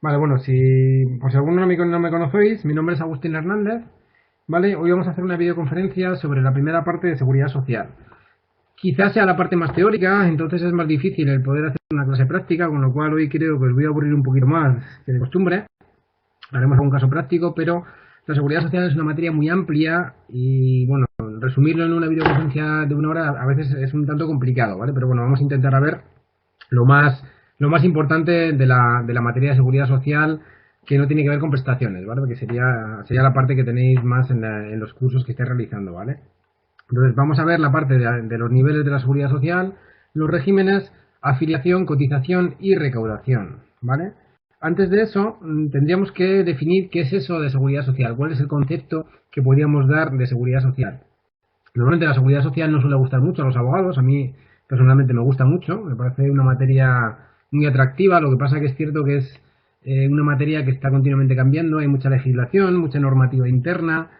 Vale, bueno, si por si alguno no me conocéis, mi nombre es Agustín Hernández. Vale, hoy vamos a hacer una videoconferencia sobre la primera parte de seguridad social. Quizás sea la parte más teórica, entonces es más difícil el poder hacer una clase práctica, con lo cual hoy creo que os voy a aburrir un poquito más que de costumbre. Haremos algún caso práctico, pero la seguridad social es una materia muy amplia y, bueno, resumirlo en una videoconferencia de una hora a veces es un tanto complicado, ¿vale? Pero bueno, vamos a intentar a ver lo más, lo más importante de la materia de seguridad social que no tiene que ver con prestaciones, ¿vale? Porque sería la parte que tenéis más en los cursos que estáis realizando, ¿vale? Entonces vamos a ver la parte de los niveles de la seguridad social, los regímenes, afiliación, cotización y recaudación, ¿vale? Antes de eso, tendríamos que definir qué es eso de seguridad social, cuál es el concepto que podríamos dar de seguridad social. Normalmente la seguridad social no suele gustar mucho a los abogados, a mí personalmente me gusta mucho, me parece una materia muy atractiva, lo que pasa que es cierto que es una materia que está continuamente cambiando, hay mucha legislación, mucha normativa interna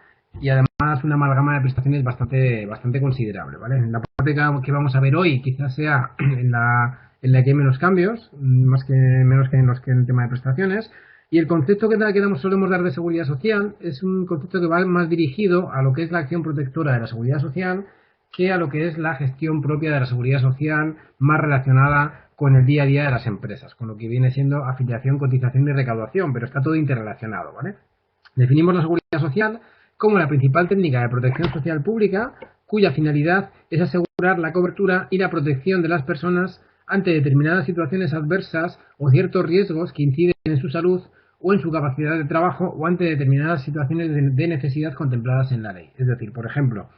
y además una amalgama de prestaciones bastante considerable, ¿vale? En la parte que vamos a ver hoy quizás sea en la que hay menos cambios, menos que en el tema de prestaciones, y el concepto solemos dar de seguridad social es un concepto que va más dirigido a lo que es la acción protectora de la seguridad social que a lo que es la gestión propia de la seguridad social más relacionada con el día a día de las empresas, con lo que viene siendo afiliación, cotización y recaudación, pero está todo interrelacionado, ¿vale? Definimos la seguridad social como la principal técnica de protección social pública cuya finalidad es asegurar la cobertura y la protección de las personas ante determinadas situaciones adversas o ciertos riesgos que inciden en su salud o en su capacidad de trabajo o ante determinadas situaciones de necesidad contempladas en la ley. Es decir, por ejemplo,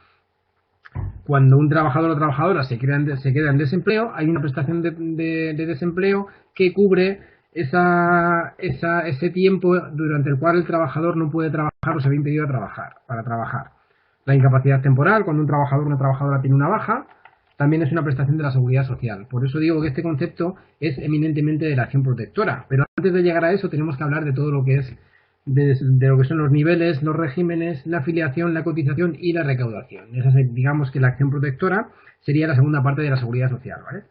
cuando un trabajador o trabajadora se queda en desempleo, hay una prestación de desempleo que cubre ese tiempo durante el cual el trabajador no puede trabajar o se ve impedido para trabajar. La incapacidad temporal, cuando un trabajador o una trabajadora tiene una baja, también es una prestación de la seguridad social. Por eso digo que este concepto es eminentemente de la acción protectora. Pero antes de llegar a eso tenemos que hablar de todo lo que es de lo que son los niveles, los regímenes, la afiliación, la cotización y la recaudación. Esa digamos que la acción protectora sería la segunda parte de la seguridad social, ¿vale?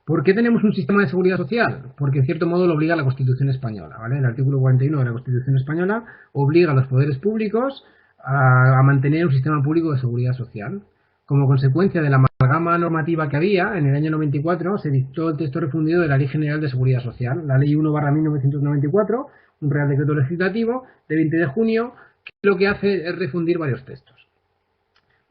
¿Por qué tenemos un sistema de seguridad social? Porque en cierto modo lo obliga la Constitución española, ¿vale? El artículo 41 de la Constitución española obliga a los poderes públicos a mantener un sistema público de seguridad social. Como consecuencia de la amalgama normativa que había, en el año 94 se dictó el texto refundido de la Ley General de Seguridad Social, la Ley 1/1994, un Real Decreto Legislativo de 20 de junio, que lo que hace es refundir varios textos.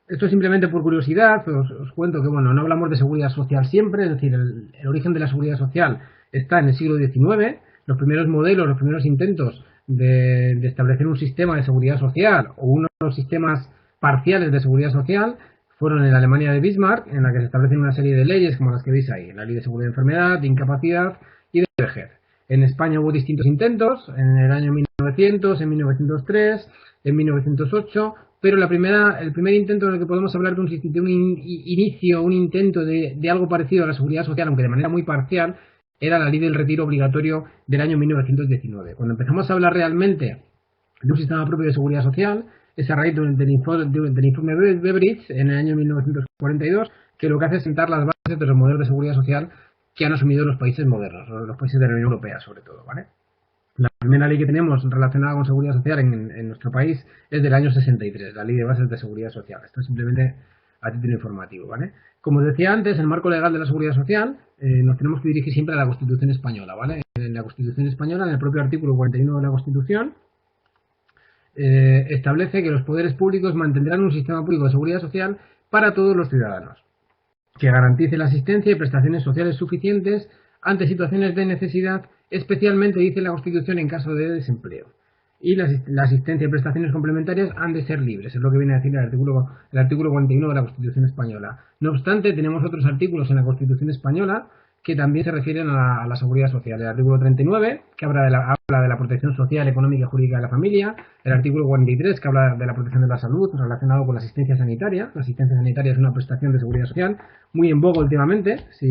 Esto simplemente por curiosidad, os cuento que bueno, no hablamos de seguridad social siempre, es decir, el origen de la seguridad social está en el siglo XIX, los primeros modelos, los primeros intentos de establecer un sistema de seguridad social o unos sistemas parciales de seguridad social fueron en la Alemania de Bismarck, en la que se establecen una serie de leyes como las que veis ahí, la ley de seguridad de enfermedad, de incapacidad y de vejez. En España hubo distintos intentos, en el año 1900, en 1903, en 1908, pero el primer intento en el que podemos hablar de un inicio, un intento de algo parecido a la seguridad social, aunque de manera muy parcial, era la ley del retiro obligatorio del año 1919. Cuando empezamos a hablar realmente de un sistema propio de seguridad social, es a raíz del informe Beveridge en el año 1942, que lo que hace es sentar las bases de los modelos de seguridad social que han asumido los países modernos, los países de la Unión Europea sobre todo, ¿vale? La primera ley que tenemos relacionada con seguridad social en nuestro país es del año 63, la Ley de Bases de Seguridad Social. Esto es simplemente a título informativo, ¿vale? Como os decía antes, el marco legal de la seguridad social nos tenemos que dirigir siempre a la Constitución española, ¿vale? En la Constitución española, en el propio artículo 41 de la Constitución, establece que los poderes públicos mantendrán un sistema público de seguridad social para todos los ciudadanos, que garantice la asistencia y prestaciones sociales suficientes ante situaciones de necesidad, especialmente, dice la Constitución, en caso de desempleo. Y la asistencia y prestaciones complementarias han de ser libres, es lo que viene a decir el artículo 41 de la Constitución española. No obstante, tenemos otros artículos en la Constitución española que también se refieren a la seguridad social. El artículo 39, que habla de la protección social, económica y jurídica de la familia. El artículo 43, que habla de la protección de la salud relacionado con la asistencia sanitaria. La asistencia sanitaria es una prestación de seguridad social muy en boga últimamente. Si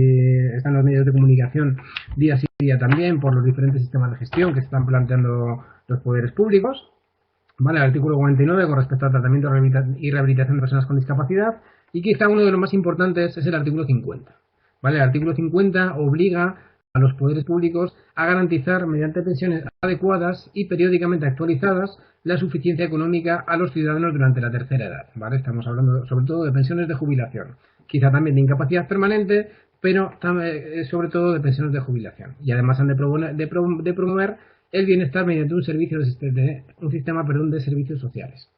están los medios de comunicación día sí día también por los diferentes sistemas de gestión que están planteando los poderes públicos. ¿Vale? El artículo 49 con respecto al tratamiento y rehabilitación de personas con discapacidad. Y quizá uno de los más importantes es el artículo 50. ¿Vale? El artículo 50 obliga a los poderes públicos a garantizar, mediante pensiones adecuadas y periódicamente actualizadas, la suficiencia económica a los ciudadanos durante la tercera edad, ¿vale? Estamos hablando sobre todo de pensiones de jubilación, quizá también de incapacidad permanente, pero sobre todo de pensiones de jubilación. Y además han de promover el bienestar mediante un sistema de servicios sociales.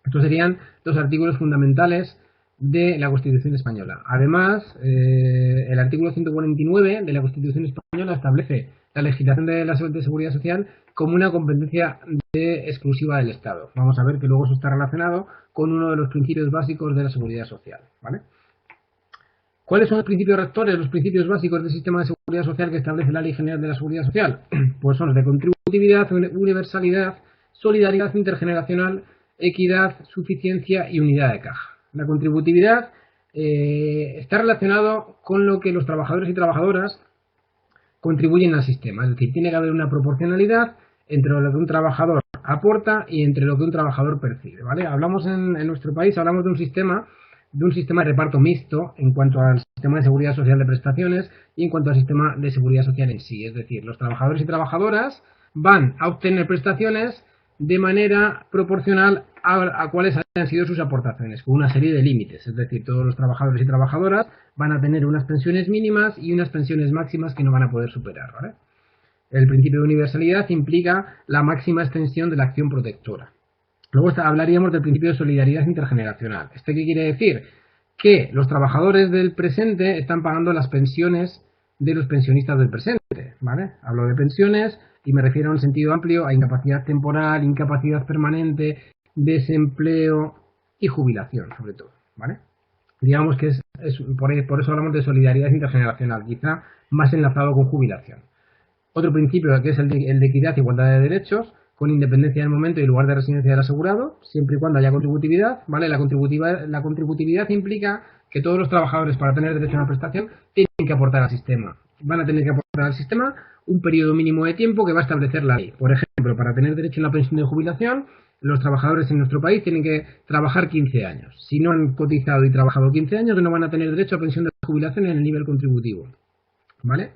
Estos serían los artículos fundamentales de la Constitución española. Además, el artículo 149 de la Constitución española establece la legislación de la seguridad social como una competencia exclusiva del Estado. Vamos a ver que luego eso está relacionado con uno de los principios básicos de la seguridad social, ¿vale? ¿Cuáles son los principios rectores, los principios básicos del sistema de seguridad social que establece la Ley General de la Seguridad Social? Pues son los de contributividad, universalidad, solidaridad intergeneracional, equidad, suficiencia y unidad de caja. La contributividad está relacionado con lo que los trabajadores y trabajadoras contribuyen al sistema, es decir, tiene que haber una proporcionalidad entre lo que un trabajador aporta y entre lo que un trabajador percibe, ¿vale? Hablamos en nuestro país, hablamos de un sistema de reparto mixto en cuanto al sistema de seguridad social de prestaciones y en cuanto al sistema de seguridad social en sí, es decir, los trabajadores y trabajadoras van a obtener prestaciones de manera proporcional a cuáles hayan sido sus aportaciones, con una serie de límites, es decir, todos los trabajadores y trabajadoras van a tener unas pensiones mínimas y unas pensiones máximas que no van a poder superar, ¿vale? El principio de universalidad implica la máxima extensión de la acción protectora. Luego hablaríamos del principio de solidaridad intergeneracional. ¿Esto qué quiere decir? Que los trabajadores del presente están pagando las pensiones de los pensionistas del presente, ¿vale? Hablo de pensiones y me refiero en sentido amplio a incapacidad temporal, incapacidad permanente, desempleo y jubilación, sobre todo, ¿vale? Digamos que por eso hablamos de solidaridad intergeneracional, quizá más enlazado con jubilación. Otro principio que es el de equidad y igualdad de derechos, con independencia del momento y lugar de residencia del asegurado, siempre y cuando haya contributividad, ¿vale? La contributividad implica que todos los trabajadores, para tener derecho a una prestación, tienen que aportar al sistema. Van a tener que aportar al sistema un periodo mínimo de tiempo que va a establecer la ley. Por ejemplo, para tener derecho a una pensión de jubilación, los trabajadores en nuestro país tienen que trabajar 15 años. Si no han cotizado y trabajado 15 años, no van a tener derecho a pensión de jubilación en el nivel contributivo, ¿vale?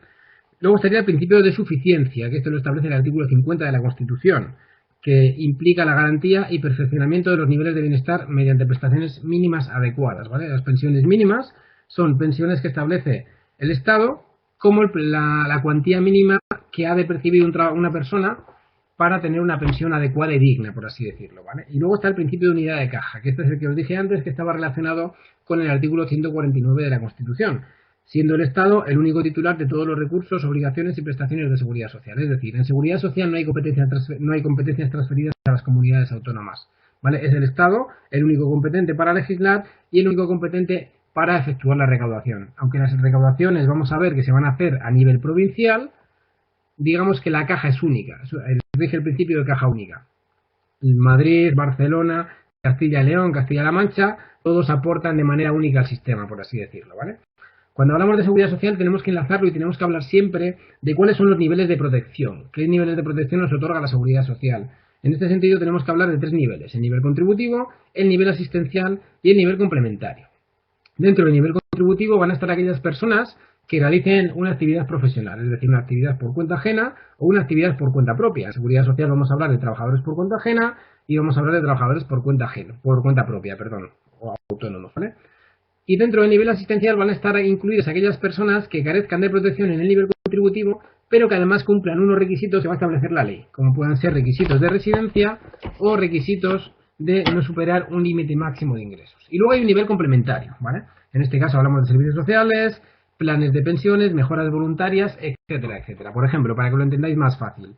Luego estaría el principio de suficiencia, que esto lo establece el artículo 50 de la Constitución, que implica la garantía y perfeccionamiento de los niveles de bienestar mediante prestaciones mínimas adecuadas, ¿vale? Las pensiones mínimas son pensiones que establece el Estado como la cuantía mínima que ha de percibir una persona para tener una pensión adecuada y digna, por así decirlo, ¿vale? Y luego está el principio de unidad de caja, que este es el que os dije antes, que estaba relacionado con el artículo 149 de la Constitución, siendo el Estado el único titular de todos los recursos, obligaciones y prestaciones de seguridad social. Es decir, en seguridad social no hay competencias transferidas a las comunidades autónomas, ¿vale? Es el Estado el único competente para legislar y el único competente para efectuar la recaudación. Aunque las recaudaciones vamos a ver que se van a hacer a nivel provincial, digamos que la caja es única, rige el principio de caja única. Madrid, Barcelona, Castilla y León, Castilla-La Mancha, todos aportan de manera única al sistema, por así decirlo, ¿vale? Cuando hablamos de seguridad social tenemos que enlazarlo y tenemos que hablar siempre de cuáles son los niveles de protección, qué niveles de protección nos otorga la seguridad social. En este sentido tenemos que hablar de tres niveles: el nivel contributivo, el nivel asistencial y el nivel complementario. Dentro del nivel contributivo van a estar aquellas personas que realicen una actividad profesional, es decir, una actividad por cuenta ajena o una actividad por cuenta propia. En seguridad social vamos a hablar de trabajadores por cuenta ajena y vamos a hablar de trabajadores por cuenta propia, o autónomos, ¿vale? Y dentro del nivel asistencial van a estar incluidas aquellas personas que carezcan de protección en el nivel contributivo, pero que además cumplan unos requisitos que va a establecer la ley, como puedan ser requisitos de residencia o requisitos de no superar un límite máximo de ingresos. Y luego hay un nivel complementario, ¿vale? En este caso hablamos de servicios sociales, planes de pensiones, mejoras voluntarias, etcétera, etcétera. Por ejemplo, para que lo entendáis más fácil,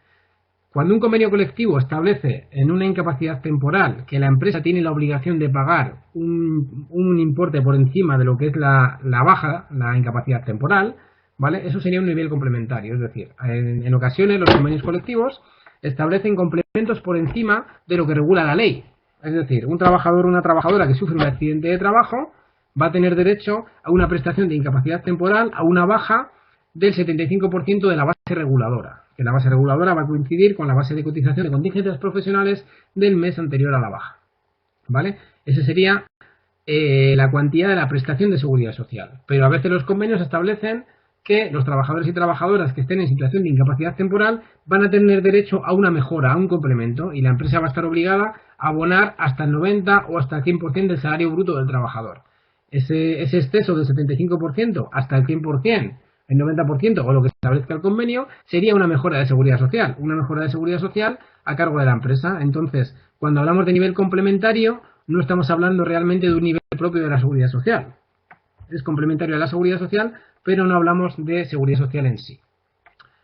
cuando un convenio colectivo establece en una incapacidad temporal que la empresa tiene la obligación de pagar un importe por encima de lo que es la baja, la incapacidad temporal, ¿vale? Eso sería un nivel complementario, es decir, en ocasiones los convenios colectivos establecen complementos por encima de lo que regula la ley. Es decir, un trabajador o una trabajadora que sufre un accidente de trabajo va a tener derecho a una prestación de incapacidad temporal, a una baja del 75% de la base reguladora, que la base reguladora va a coincidir con la base de cotización de contingencias profesionales del mes anterior a la baja, ¿vale? Esa sería la cuantía de la prestación de seguridad social. Pero a veces los convenios establecen que los trabajadores y trabajadoras que estén en situación de incapacidad temporal van a tener derecho a una mejora, a un complemento, y la empresa va a estar obligada a abonar hasta el 90 o hasta el 100% del salario bruto del trabajador. Ese exceso del 75% hasta el 100%, el 90% o lo que establezca el convenio, sería una mejora de seguridad social. Una mejora de seguridad social a cargo de la empresa. Entonces, cuando hablamos de nivel complementario, no estamos hablando realmente de un nivel propio de la seguridad social. Es complementario a la seguridad social, pero no hablamos de seguridad social en sí.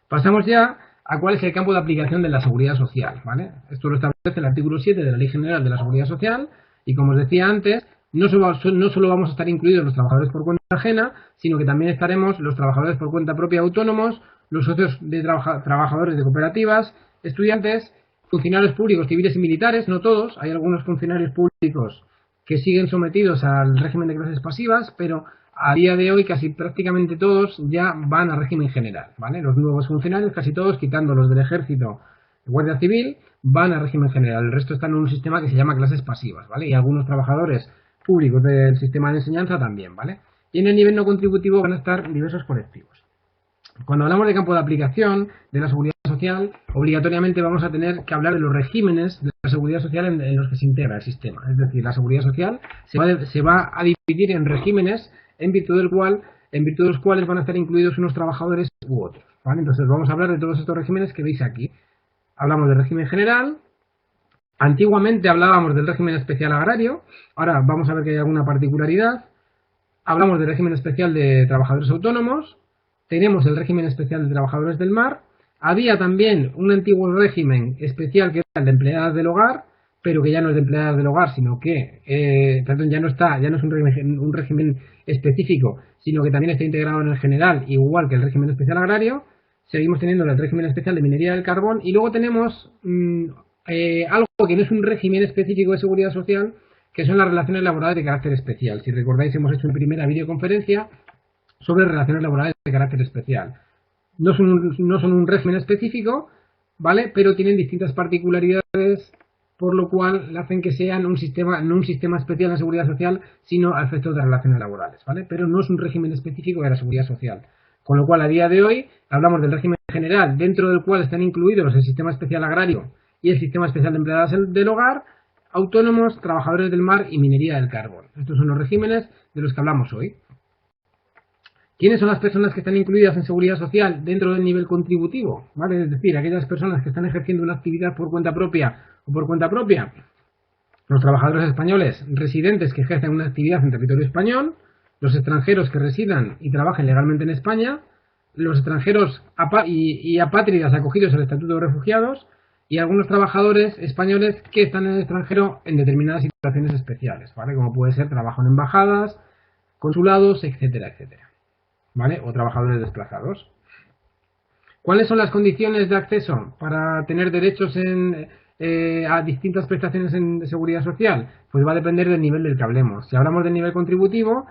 Pasamos ya a cuál es el campo de aplicación de la seguridad social, ¿vale? Esto lo establece el artículo 7 de la Ley General de la Seguridad Social y, como os decía antes, no solo vamos a estar incluidos los trabajadores por cuenta ajena, sino que también estaremos los trabajadores por cuenta propia autónomos, los socios de trabajadores de cooperativas, estudiantes, funcionarios públicos, civiles y militares, no todos, hay algunos funcionarios públicos que siguen sometidos al régimen de clases pasivas, pero a día de hoy casi prácticamente todos ya van a régimen general, ¿vale? Los nuevos funcionarios, casi todos, quitando los del ejército, guardia civil, van a régimen general. El resto están en un sistema que se llama clases pasivas, ¿vale? Y algunos trabajadores públicos del sistema de enseñanza también, ¿vale? Y en el nivel no contributivo van a estar diversos colectivos. Cuando hablamos de campo de aplicación de la seguridad social, obligatoriamente vamos a tener que hablar de los regímenes de la seguridad social en los que se integra el sistema. Es decir, la seguridad social se va a dividir en regímenes en virtud de los cuales van a estar incluidos unos trabajadores u otros, ¿vale? Entonces vamos a hablar de todos estos regímenes que veis aquí. Hablamos del régimen general. Antiguamente hablábamos del régimen especial agrario. Ahora vamos a ver que hay alguna particularidad. Hablamos del régimen especial de trabajadores autónomos. Tenemos el régimen especial de trabajadores del mar. Había también un antiguo régimen especial que era el de empleadas del hogar, pero que ya no es de empleadas del hogar, sino que ya no es un régimen específico, sino que también está integrado en el general, igual que el régimen especial agrario. Seguimos teniendo el régimen especial de minería del carbón y luego tenemos algo que no es un régimen específico de seguridad social, que son las relaciones laborales de carácter especial. Si recordáis, hemos hecho una primera videoconferencia sobre relaciones laborales de carácter especial. No son un régimen específico, ¿vale? Pero tienen distintas particularidades, por lo cual hacen que sean no un sistema especial de seguridad social, sino a efectos de relaciones laborales, ¿vale? Pero no es un régimen específico de la seguridad social. Con lo cual, a día de hoy, hablamos del régimen general, dentro del cual están incluidos el sistema especial agrario y el sistema especial de empleadas del hogar, autónomos, trabajadores del mar y minería del carbón. Estos son los regímenes de los que hablamos hoy. ¿Quiénes son las personas que están incluidas en seguridad social dentro del nivel contributivo? ¿Vale? Es decir, aquellas personas que están ejerciendo una actividad por cuenta propia o por cuenta propia. Los trabajadores españoles residentes que ejercen una actividad en territorio español, los extranjeros que residan y trabajen legalmente en España, los extranjeros y apátridas acogidos al Estatuto de Refugiados y algunos trabajadores españoles que están en el extranjero en determinadas situaciones especiales, ¿vale? Como puede ser trabajo en embajadas, consulados, etcétera, etcétera. ¿Vale? O trabajadores desplazados. ¿Cuáles son las condiciones de acceso para tener derechos a distintas prestaciones de seguridad social? Pues va a depender del nivel del que hablemos. Si hablamos del nivel contributivo,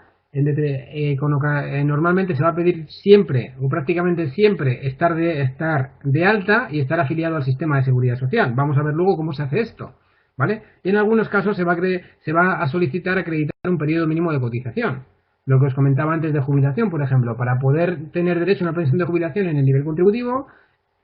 normalmente se va a pedir siempre o prácticamente siempre estar de alta y estar afiliado al sistema de seguridad social. Vamos a ver luego cómo se hace esto, ¿vale? Y en algunos casos se va a solicitar acreditar un periodo mínimo de cotización. Lo que os comentaba antes de jubilación, por ejemplo, para poder tener derecho a una pensión de jubilación en el nivel contributivo,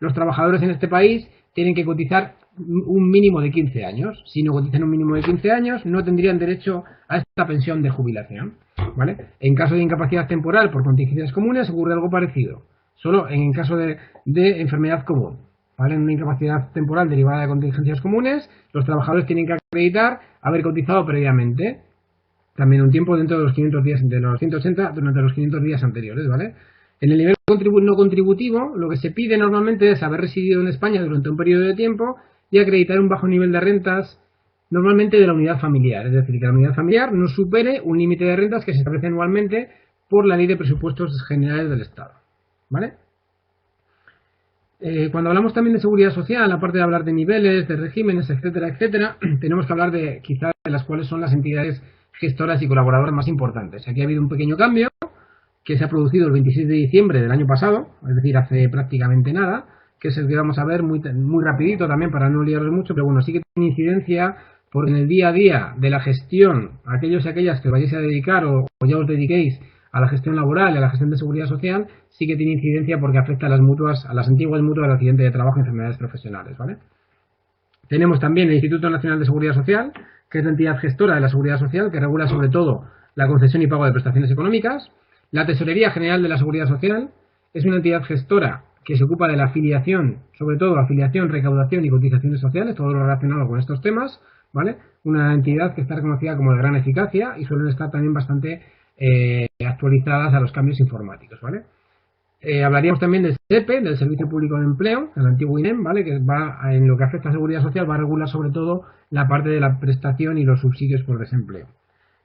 los trabajadores en este país tienen que cotizar un mínimo de 15 años. Si no cotizan un mínimo de 15 años, no tendrían derecho a esta pensión de jubilación, ¿vale? En caso de incapacidad temporal por contingencias comunes ocurre algo parecido, solo en caso de enfermedad común, ¿vale? En una incapacidad temporal derivada de contingencias comunes, los trabajadores tienen que acreditar haber cotizado previamente también un tiempo dentro de los 500 días, de los 180 durante los 500 días anteriores, ¿vale? En el nivel no contributivo, lo que se pide normalmente es haber residido en España durante un periodo de tiempo y acreditar un bajo nivel de rentas, normalmente de la unidad familiar, es decir, que la unidad familiar no supere un límite de rentas que se establece anualmente por la Ley de Presupuestos Generales del Estado, ¿vale? Cuando hablamos también de seguridad social, aparte de hablar de niveles, de regímenes, etcétera, etcétera, tenemos que hablar de quizás de las cuales son las entidades gestoras y colaboradoras más importantes. Aquí ha habido un pequeño cambio que se ha producido el 26 de diciembre del año pasado, es decir, hace prácticamente nada, que es el que vamos a ver muy rapidito también para no liaros mucho, pero bueno, sí que tiene incidencia porque en el día a día de la gestión, aquellos y aquellas que vayáis a dedicar o ya os dediquéis a la gestión laboral y a la gestión de seguridad social, sí que tiene incidencia porque afecta a las mutuas, a las antiguas mutuas de accidente de trabajo y enfermedades profesionales, ¿vale? Tenemos también el Instituto Nacional de Seguridad Social, que es la entidad gestora de la seguridad social, que regula sobre todo la concesión y pago de prestaciones económicas. La Tesorería General de la Seguridad Social es una entidad gestora que se ocupa de la afiliación, sobre todo afiliación, recaudación y cotizaciones sociales, todo lo relacionado con estos temas, ¿vale? Una entidad que está reconocida como de gran eficacia y suelen estar también bastante actualizadas a los cambios informáticos, ¿vale? Hablaríamos también del SEPE, del Servicio Público de Empleo, el antiguo INEM, ¿vale? Que va en lo que afecta a seguridad social, va a regular sobre todo la parte de la prestación y los subsidios por desempleo.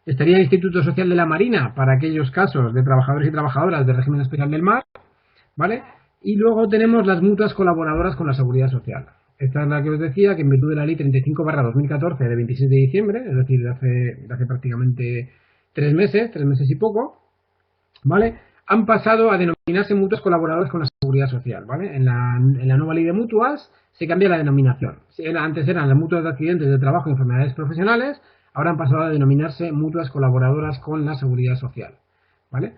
Estaría el Instituto Social de la Marina para aquellos casos de trabajadores y trabajadoras del régimen especial del mar, ¿vale? Y luego tenemos las mutuas colaboradoras con la seguridad social. Esta es la que os decía, que en virtud de la Ley 35/2014 de 26 de diciembre, es decir, de hace prácticamente 3 meses y poco, ¿vale? Han pasado a denominarse mutuas colaboradoras con la seguridad social, ¿vale? En la nueva ley de mutuas se cambia la denominación. Antes eran las mutuas de accidentes de trabajo y enfermedades profesionales, ahora han pasado a denominarse mutuas colaboradoras con la seguridad social, ¿vale?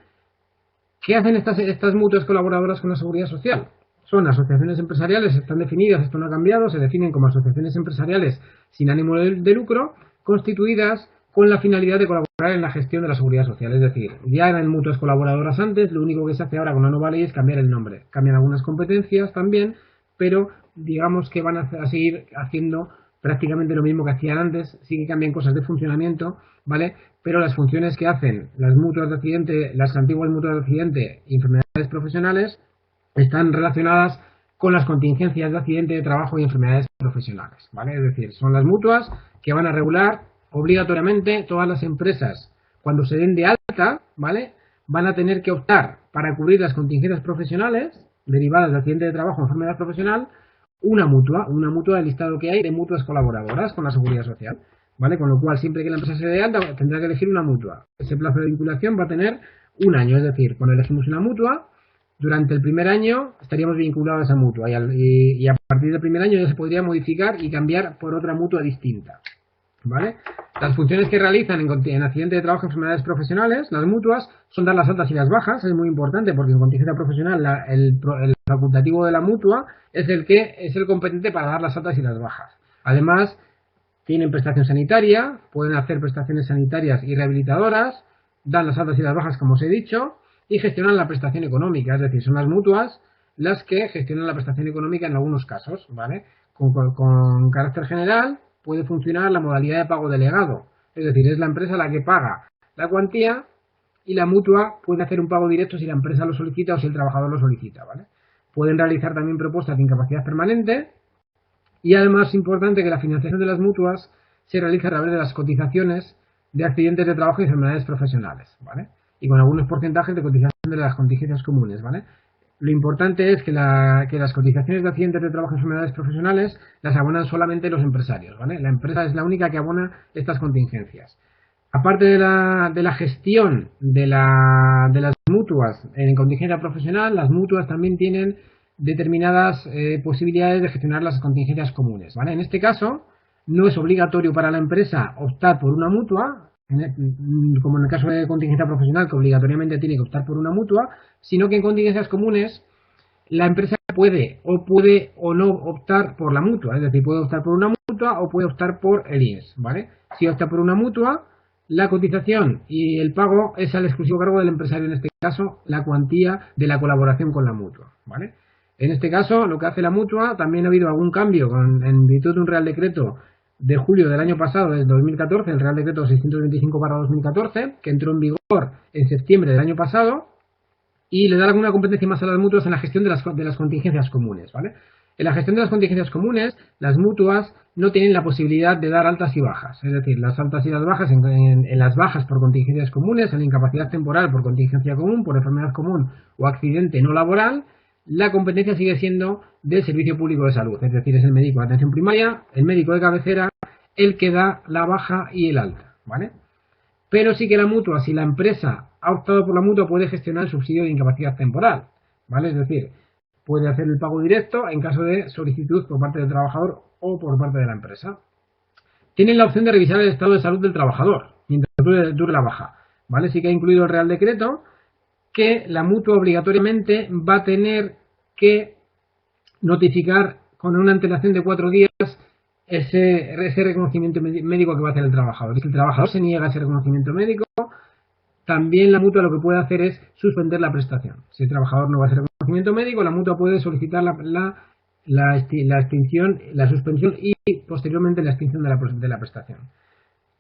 ¿Qué hacen estas mutuas colaboradoras con la seguridad social? Son asociaciones empresariales, están definidas, esto no ha cambiado, se definen como asociaciones empresariales sin ánimo de lucro, constituidas con la finalidad de colaborar en la gestión de la seguridad social. Es decir, ya eran mutuas colaboradoras antes, lo único que se hace ahora con la nueva ley es cambiar el nombre. Cambian algunas competencias también, pero digamos que van a seguir haciendo prácticamente lo mismo que hacían antes, sí que cambian cosas de funcionamiento, ¿vale? Pero las funciones que hacen las mutuas de accidente, las antiguas mutuas de accidente y enfermedades profesionales, están relacionadas con las contingencias de accidente de trabajo y enfermedades profesionales, ¿vale? Es decir, son las mutuas que van a regular obligatoriamente todas las empresas. Cuando se den de alta, ¿vale? Van a tener que optar para cubrir las contingencias profesionales derivadas de accidente de trabajo o enfermedad profesional, una mutua del listado que hay de mutuas colaboradoras con la seguridad social, ¿vale? Con lo cual, siempre que la empresa se dé de alta, tendrá que elegir una mutua. Ese plazo de vinculación va a tener un año, es decir, cuando elegimos una mutua, durante el primer año estaríamos vinculados a esa mutua y a partir del primer año ya se podría modificar y cambiar por otra mutua distinta, ¿vale? Las funciones que realizan en accidente de trabajo y enfermedades profesionales, las mutuas, son dar las altas y las bajas. Es muy importante porque en contingencia profesional el facultativo de la mutua es el competente para dar las altas y las bajas. Además, tienen prestación sanitaria, pueden hacer prestaciones sanitarias y rehabilitadoras, dan las altas y las bajas, como os he dicho, y gestionan la prestación económica. Es decir, son las mutuas las que gestionan la prestación económica en algunos casos, ¿vale? Con carácter general, puede funcionar la modalidad de pago delegado, es decir, es la empresa la que paga la cuantía y la mutua puede hacer un pago directo si la empresa lo solicita o si el trabajador lo solicita, ¿vale? Pueden realizar también propuestas de incapacidad permanente y además es importante que la financiación de las mutuas se realice a través de las cotizaciones de accidentes de trabajo y enfermedades profesionales, ¿vale? Y con algunos porcentajes de cotización de las contingencias comunes, ¿vale? Lo importante es que las cotizaciones de accidentes de trabajo y enfermedades profesionales las abonan solamente los empresarios, ¿vale? La empresa es la única que abona estas contingencias. Aparte de la gestión de las mutuas en contingencia profesional, las mutuas también tienen determinadas posibilidades de gestionar las contingencias comunes, ¿vale? En este caso, no es obligatorio para la empresa optar por una mutua, como en el caso de contingencia profesional, que obligatoriamente tiene que optar por una mutua, sino que en contingencias comunes la empresa puede o no optar por la mutua, es decir, puede optar por una mutua o puede optar por el IES, ¿vale? Si opta por una mutua, la cotización y el pago es al exclusivo cargo del empresario, en este caso, la cuantía de la colaboración con la mutua, ¿vale? En este caso, lo que hace la mutua, también ha habido algún cambio en virtud de un Real Decreto de julio del año pasado, del 2014, el Real Decreto 625/2014, que entró en vigor en septiembre del año pasado y le da alguna competencia más a las mutuas en la gestión de las contingencias comunes, ¿vale? En la gestión de las contingencias comunes, las mutuas no tienen la posibilidad de dar altas y bajas, es decir, las altas y las bajas en las bajas por contingencias comunes, en la incapacidad temporal por contingencia común, por enfermedad común o accidente no laboral, la competencia sigue siendo del Servicio Público de Salud, es decir, es el médico de atención primaria, el médico de cabecera, el que da la baja y el alta, ¿vale? Pero sí que la mutua, si la empresa ha optado por la mutua, puede gestionar el subsidio de incapacidad temporal, ¿vale? Es decir, puede hacer el pago directo en caso de solicitud por parte del trabajador o por parte de la empresa. Tienen la opción de revisar el estado de salud del trabajador mientras dure la baja, ¿vale? Sí que ha incluido el Real Decreto que la mutua obligatoriamente va a tener que notificar con una antelación de 4 días ese reconocimiento médico que va a hacer el trabajador. Si el trabajador se niega a ese reconocimiento médico, también la mutua lo que puede hacer es suspender la prestación. Si el trabajador no va a hacer reconocimiento médico, la mutua puede solicitar la extinción, la suspensión y posteriormente la extinción de la prestación.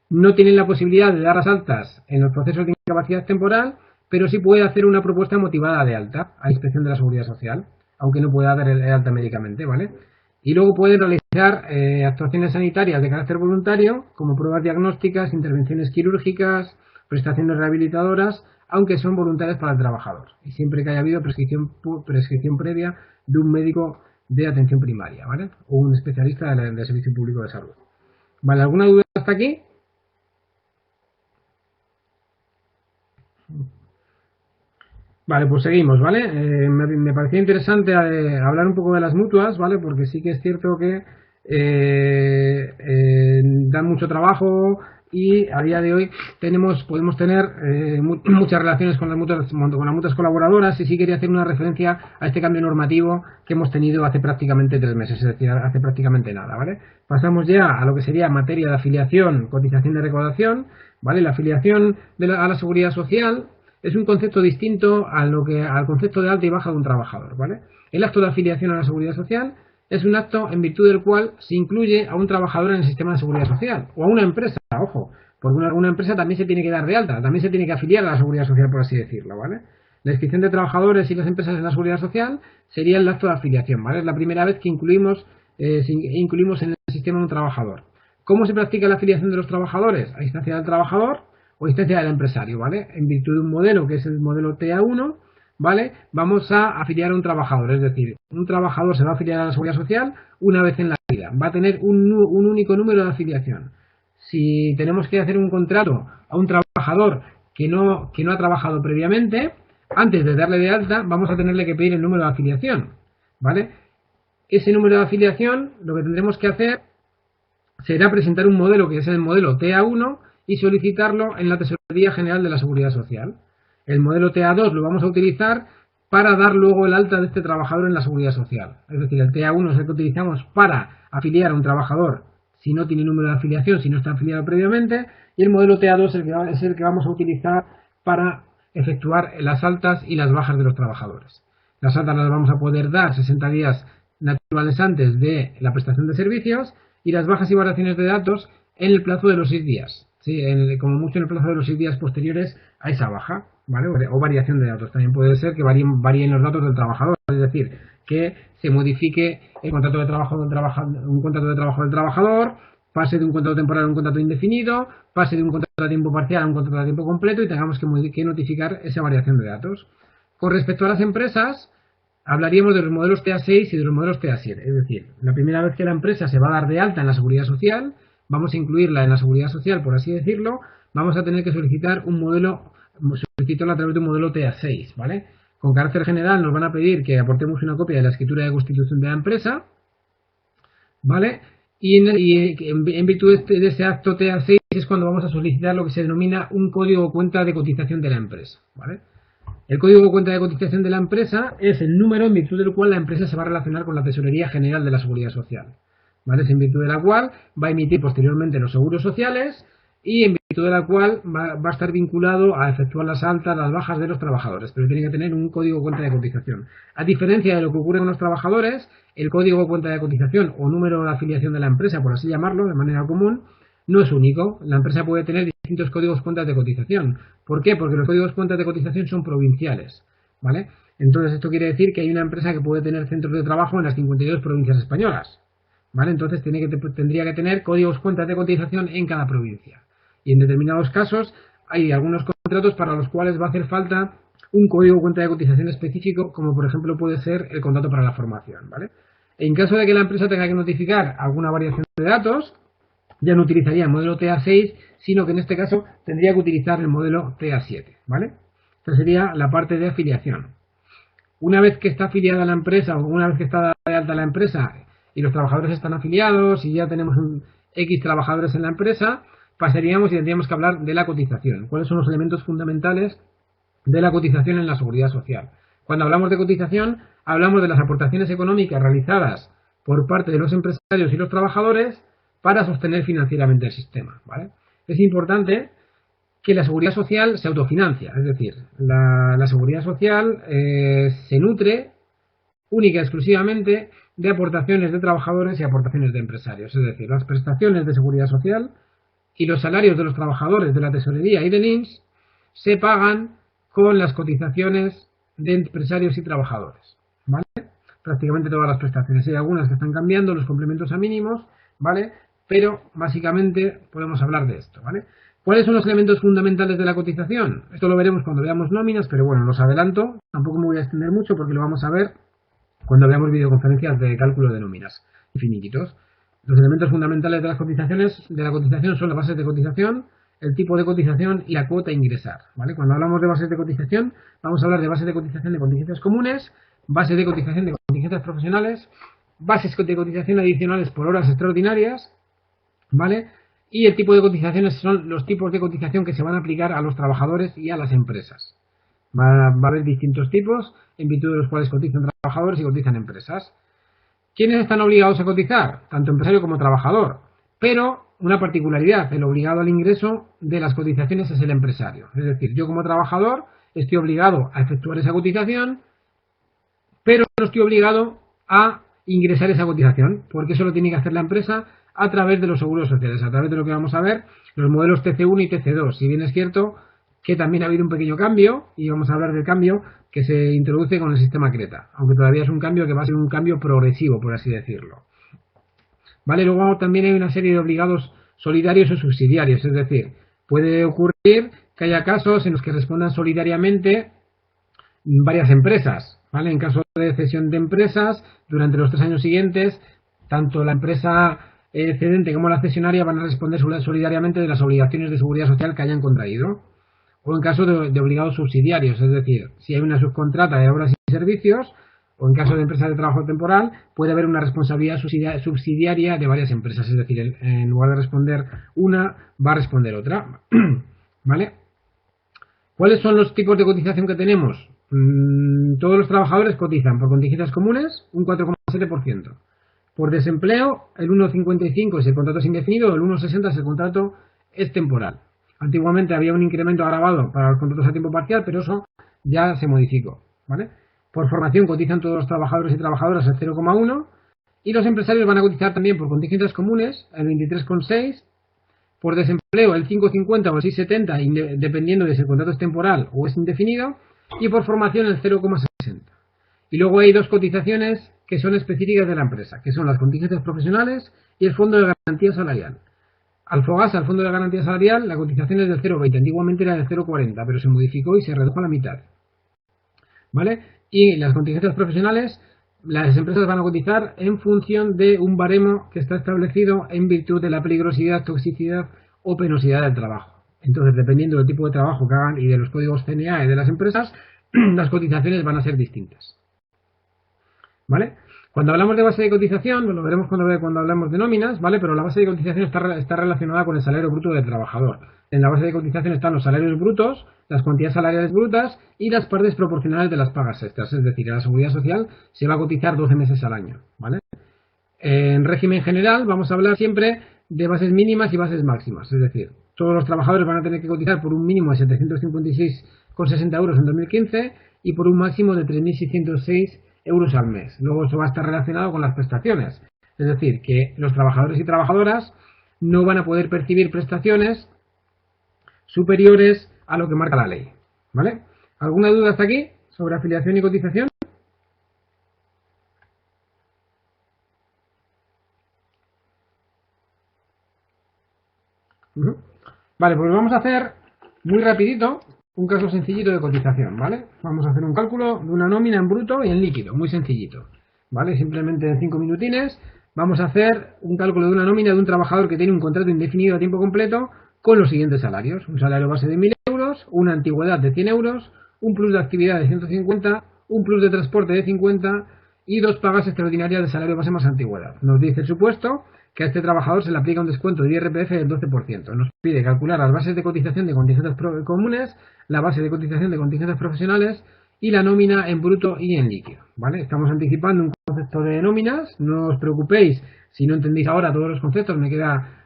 No tienen la posibilidad de dar las altas en los procesos de incapacidad temporal, pero sí puede hacer una propuesta motivada de alta a inspección de la Seguridad Social, aunque no pueda dar el alta médicamente, ¿vale? Y luego pueden realizar actuaciones sanitarias de carácter voluntario, como pruebas diagnósticas, intervenciones quirúrgicas, prestaciones rehabilitadoras, aunque son voluntarias para el trabajador, y siempre que haya habido prescripción previa de un médico de atención primaria, ¿vale? O un especialista del Servicio Público de Salud. ¿Vale? ¿Alguna duda hasta aquí? Vale, pues seguimos, ¿vale? Me parecía interesante hablar un poco de las mutuas, ¿vale? Porque sí que es cierto que dan mucho trabajo y a día de hoy podemos tener muchas relaciones con las mutuas colaboradoras, y sí quería hacer una referencia a este cambio normativo que hemos tenido hace prácticamente 3 meses, es decir, hace prácticamente nada, ¿vale? Pasamos ya a lo que sería materia de afiliación, cotización de recaudación, ¿vale? La afiliación a la Seguridad Social es un concepto distinto al concepto de alta y baja de un trabajador, ¿vale? El acto de afiliación a la Seguridad Social es un acto en virtud del cual se incluye a un trabajador en el sistema de Seguridad Social, o a una empresa, ojo, porque una empresa también se tiene que dar de alta, también se tiene que afiliar a la Seguridad Social, por así decirlo, ¿vale? La inscripción de trabajadores y las empresas en la Seguridad Social sería el acto de afiliación, ¿vale? Es la primera vez que incluimos en el sistema un trabajador. ¿Cómo se practica la afiliación de los trabajadores? A instancia del trabajador o a instancia del empresario, ¿vale? En virtud de un modelo que es el modelo TA1, ¿vale? Vamos a afiliar a un trabajador, es decir, un trabajador se va a afiliar a la Seguridad Social una vez en la vida, va a tener un único número de afiliación. Si tenemos que hacer un contrato a un trabajador que no ha trabajado previamente, antes de darle de alta, vamos a tenerle que pedir el número de afiliación, ¿vale? Ese número de afiliación, lo que tendremos que hacer será presentar un modelo que es el modelo TA1 y solicitarlo en la Tesorería General de la Seguridad Social. El modelo TA2 lo vamos a utilizar para dar luego el alta de este trabajador en la Seguridad Social. Es decir, el TA1 es el que utilizamos para afiliar a un trabajador si no tiene número de afiliación, si no está afiliado previamente, y el modelo TA2 es el que vamos a utilizar para efectuar las altas y las bajas de los trabajadores. Las altas las vamos a poder dar 60 días naturales antes de la prestación de servicios, y las bajas y variaciones de datos en el plazo de los 6 días. ¿Sí? Como mucho en el plazo de los 6 días posteriores a esa baja, ¿vale? O variación de datos. También puede ser que varíen los datos del trabajador, es decir, que se modifique el contrato de trabajo un contrato de trabajo del trabajador, pase de un contrato temporal a un contrato indefinido, pase de un contrato a tiempo parcial a un contrato a tiempo completo, y tengamos que notificar esa variación de datos. Con respecto a las empresas, hablaríamos de los modelos TA6 y de los modelos TA7. Es decir, la primera vez que la empresa se va a dar de alta en la Seguridad Social, vamos a incluirla en la Seguridad Social, por así decirlo, vamos a tener que solicitarla a través de un modelo TA6, ¿vale? Con carácter general nos van a pedir que aportemos una copia de la escritura de constitución de la empresa, ¿vale? Y en virtud de ese acto TA6 es cuando vamos a solicitar lo que se denomina un código o cuenta de cotización de la empresa, ¿vale? El código de cuenta de cotización de la empresa es el número en virtud del cual la empresa se va a relacionar con la Tesorería General de la Seguridad Social, ¿vale? Es en virtud de la cual va a emitir posteriormente los seguros sociales, y en virtud de la cual va a estar vinculado a efectuar las altas, las bajas de los trabajadores, pero tiene que tener un código de cuenta de cotización. A diferencia de lo que ocurre con los trabajadores, el código de cuenta de cotización o número de afiliación de la empresa, por así llamarlo, de manera común, no es único. La empresa puede tener distintos códigos cuentas de cotización. ¿Por qué? Porque los códigos cuentas de cotización son provinciales, ¿vale? Entonces esto quiere decir que hay una empresa que puede tener centros de trabajo en las 52 provincias españolas, ¿vale? Entonces tendría que tener códigos cuentas de cotización en cada provincia. Y en determinados casos hay algunos contratos para los cuales va a hacer falta un código cuenta de cotización específico, como por ejemplo puede ser el contrato para la formación, ¿vale? En caso de que la empresa tenga que notificar alguna variación de datos, ya no utilizaría el modelo TA6, sino que en este caso tendría que utilizar el modelo TA7, ¿vale? Esta sería la parte de afiliación. Una vez que está afiliada la empresa, o una vez que está de alta la empresa y los trabajadores están afiliados y ya tenemos un X trabajadores en la empresa, pasaríamos y tendríamos que hablar de la cotización. ¿Cuáles son los elementos fundamentales de la cotización en la seguridad social. Cuando hablamos de cotización, hablamos de las aportaciones económicas realizadas por parte de los empresarios y los trabajadores para sostener financieramente el sistema, ¿vale? Es importante que la seguridad social se autofinancia, es decir, la seguridad social se nutre única y exclusivamente de aportaciones de trabajadores y aportaciones de empresarios, es decir, las prestaciones de seguridad social y los salarios de los trabajadores de la tesorería y del INS se pagan con las cotizaciones de empresarios y trabajadores, ¿vale? Prácticamente todas las prestaciones. Hay algunas que están cambiando, los complementos a mínimos, ¿vale? Pero básicamente podemos hablar de esto, ¿vale? ¿Cuáles son los elementos fundamentales de la cotización? Esto lo veremos cuando veamos nóminas, pero bueno, los adelanto. Tampoco me voy a extender mucho porque lo vamos a ver cuando veamos videoconferencias de cálculo de nóminas y finiquitos. Los elementos fundamentales de las cotizaciones, de la cotización, son las bases de cotización, el tipo de cotización y la cuota a ingresar, ¿vale? Cuando hablamos de bases de cotización, vamos a hablar de bases de cotización de contingencias comunes, bases de cotización de contingencias profesionales, bases de cotización adicionales por horas extraordinarias, ¿vale? Y el tipo de cotizaciones son los tipos de cotización que se van a aplicar a los trabajadores y a las empresas. Va a haber distintos tipos, en virtud de los cuales cotizan trabajadores y cotizan empresas. ¿Quiénes están obligados a cotizar? Tanto empresario como trabajador. Pero una particularidad, el obligado al ingreso de las cotizaciones es el empresario. Es decir, yo como trabajador estoy obligado a efectuar esa cotización, pero no estoy obligado a ingresar esa cotización, porque eso lo tiene que hacer la empresa a través de los seguros sociales, a través de lo que vamos a ver, los modelos TC1 y TC2. Si bien es cierto que también ha habido un pequeño cambio, y vamos a hablar del cambio que se introduce con el sistema Creta, aunque todavía es un cambio que va a ser un cambio progresivo, por así decirlo. ¿Vale? Luego también hay una serie de obligados solidarios o subsidiarios, es decir, puede ocurrir que haya casos en los que respondan solidariamente varias empresas, ¿vale? En caso de cesión de empresas, durante los 3 años siguientes, tanto la empresa cedente como la cesionaria van a responder solidariamente de las obligaciones de seguridad social que hayan contraído. O en caso de obligados subsidiarios, es decir, si hay una subcontrata de obras y servicios, o en caso de empresas de trabajo temporal, puede haber una responsabilidad subsidiaria de varias empresas, es decir, en lugar de responder una, va a responder otra. ¿Vale? ¿Cuáles son los tipos de cotización que tenemos? Todos los trabajadores cotizan por contingencias comunes un 4,7%. Por desempleo, el 1,55 si el contrato es indefinido, el 1,60 si el contrato es temporal. Antiguamente había un incremento agravado para los contratos a tiempo parcial, pero eso ya se modificó, ¿vale? Por formación cotizan todos los trabajadores y trabajadoras el 0,1 y los empresarios van a cotizar también por contingencias comunes el 23,6, por desempleo el 5,50 o el 6,70 dependiendo de si el contrato es temporal o es indefinido, y por formación el 0,60. Y luego hay dos cotizaciones que son específicas de la empresa, que son las contingencias profesionales y el fondo de garantía salarial. Al FOGASA, al fondo de garantía salarial, la cotización es del 0,20, antiguamente era del 0,40, pero se modificó y se redujo a la mitad, ¿vale? Y las contingencias profesionales, las empresas van a cotizar en función de un baremo que está establecido en virtud de la peligrosidad, toxicidad o penosidad del trabajo. Entonces, dependiendo del tipo de trabajo que hagan y de los códigos CNA y de las empresas, las cotizaciones van a ser distintas, ¿vale? Cuando hablamos de base de cotización, lo veremos cuando hablamos de nóminas, ¿vale? Pero la base de cotización está relacionada con el salario bruto del trabajador. En la base de cotización están los salarios brutos, las cuantías salariales brutas y las partes proporcionales de las pagas extras. Es decir, en la seguridad social se va a cotizar 12 meses al año, ¿vale? En régimen general vamos a hablar siempre de bases mínimas y bases máximas. Es decir, todos los trabajadores van a tener que cotizar por un mínimo de 756,60 euros en 2015 y por un máximo de 3.606 euros al mes. Luego esto va a estar relacionado con las prestaciones. Es decir, que los trabajadores y trabajadoras no van a poder percibir prestaciones superiores a lo que marca la ley, ¿vale? ¿Alguna duda hasta aquí sobre afiliación y cotización? Vale, pues vamos a hacer muy rapidito un caso sencillito de cotización, ¿vale? Vamos a hacer un cálculo de una nómina en bruto y en líquido, muy sencillito, ¿vale? Simplemente en 5 minutines vamos a hacer un cálculo de una nómina de un trabajador que tiene un contrato indefinido a tiempo completo con los siguientes salarios: un salario base de 1.000 euros, una antigüedad de 100 euros, un plus de actividad de 150, un plus de transporte de 50 y 2 pagas extraordinarias de salario base más antigüedad. Nos dice el supuesto que a este trabajador se le aplica un descuento de IRPF del 12%. Nos pide calcular las bases de cotización de contingentes comunes, la base de cotización de contingentes profesionales y la nómina en bruto y en líquido, ¿vale? Estamos anticipando un concepto de nóminas, no os preocupéis si no entendéis ahora todos los conceptos,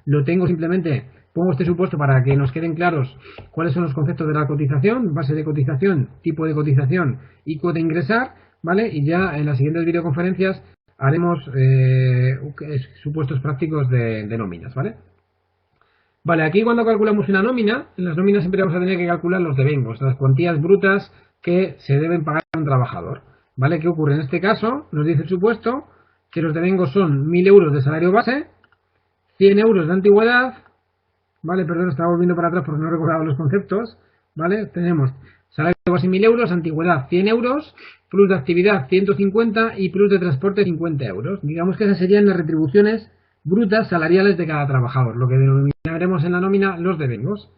lo tengo simplemente, pongo este supuesto para que nos queden claros cuáles son los conceptos de la cotización, base de cotización, tipo de cotización y cuota a ingresar, ¿vale? Y ya en las siguientes videoconferencias haremos supuestos prácticos de nóminas, ¿vale? Vale, aquí cuando calculamos una nómina, en las nóminas siempre vamos a tener que calcular los devengos, las cuantías brutas que se deben pagar a un trabajador, ¿vale? ¿Qué ocurre? En este caso, nos dice el supuesto que los devengos son 1.000 euros de salario base, 100 euros de antigüedad, ¿vale? Perdón, estaba volviendo para atrás porque no recordaba los conceptos, ¿vale? Tenemos salario base 1.000 euros, antigüedad 100 euros, plus de actividad 150 y plus de transporte 50 euros. Digamos que esas serían las retribuciones brutas salariales de cada trabajador, lo que denominaremos en la nómina los devengos,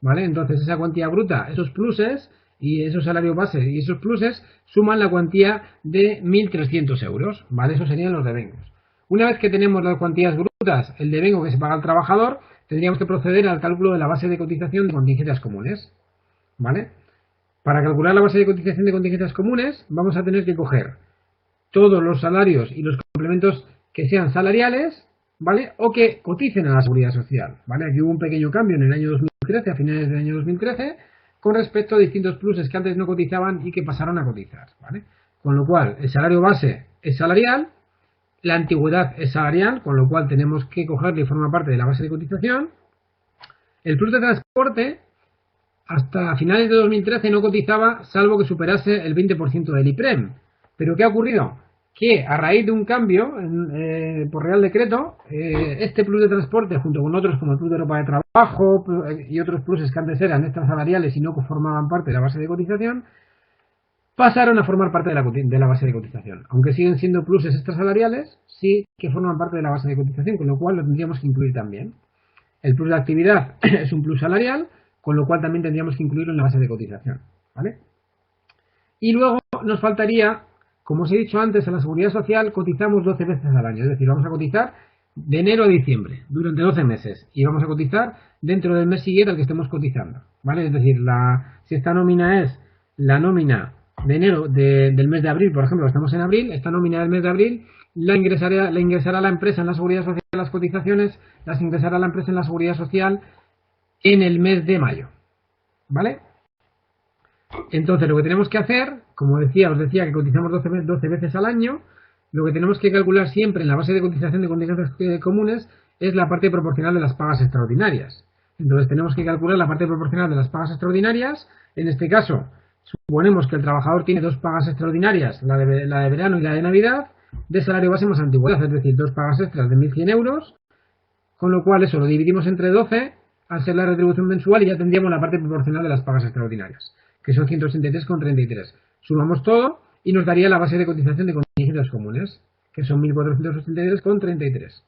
¿vale? Entonces esa cuantía bruta, esos pluses y esos salarios base y esos pluses suman la cuantía de 1.300 euros, ¿vale? Esos serían los devengos. Una vez que tenemos las cuantías brutas, el devengo que se paga al trabajador, tendríamos que proceder al cálculo de la base de cotización de contingencias comunes, ¿vale? Para calcular la base de cotización de contingencias comunes, vamos a tener que coger todos los salarios y los complementos que sean salariales, ¿vale? O que coticen a la seguridad social, ¿vale? Aquí hubo un pequeño cambio en el año 2013, a finales del año 2013, con respecto a distintos pluses que antes no cotizaban y que pasaron a cotizar, ¿vale? Con lo cual, el salario base es salarial, la antigüedad es salarial, con lo cual tenemos que cogerle y forma parte de la base de cotización. El plus de transporte, hasta finales de 2013 no cotizaba, salvo que superase el 20% del IPREM. ¿Pero qué ha ocurrido? Que a raíz de un cambio por Real Decreto, este plus de transporte, junto con otros como el plus de ropa de trabajo y otros pluses que antes eran extras salariales y no formaban parte de la base de cotización, pasaron a formar parte de la base de cotización. Aunque siguen siendo pluses extrasalariales, sí que forman parte de la base de cotización, con lo cual lo tendríamos que incluir también. El plus de actividad es un plus salarial, con lo cual también tendríamos que incluirlo en la base de cotización, ¿vale? Y luego nos faltaría, como os he dicho antes, a la seguridad social cotizamos 12 veces al año, es decir, vamos a cotizar de enero a diciembre, durante 12 meses, y vamos a cotizar dentro del mes siguiente al que estemos cotizando, ¿vale? Es decir, si esta nómina es la nómina de enero del mes de abril, por ejemplo, estamos en abril, esta nómina del mes de abril la ingresará la empresa en la seguridad social, las cotizaciones las ingresará la empresa en la seguridad social en el mes de mayo, ¿vale? Entonces lo que tenemos que hacer, como os decía que cotizamos 12 veces al año, lo que tenemos que calcular siempre en la base de cotización de contingencias comunes es la parte proporcional de las pagas extraordinarias. Entonces tenemos que calcular la parte proporcional de las pagas extraordinarias. En este caso, suponemos que el trabajador tiene dos pagas extraordinarias, la de verano y la de Navidad, de salario base más antigüedad, es decir, dos pagas extras de 1.100 euros, con lo cual eso lo dividimos entre 12, al ser la retribución mensual, y ya tendríamos la parte proporcional de las pagas extraordinarias, que son 183,33. Sumamos todo y nos daría la base de cotización de contingencias comunes, que son 1.483,33.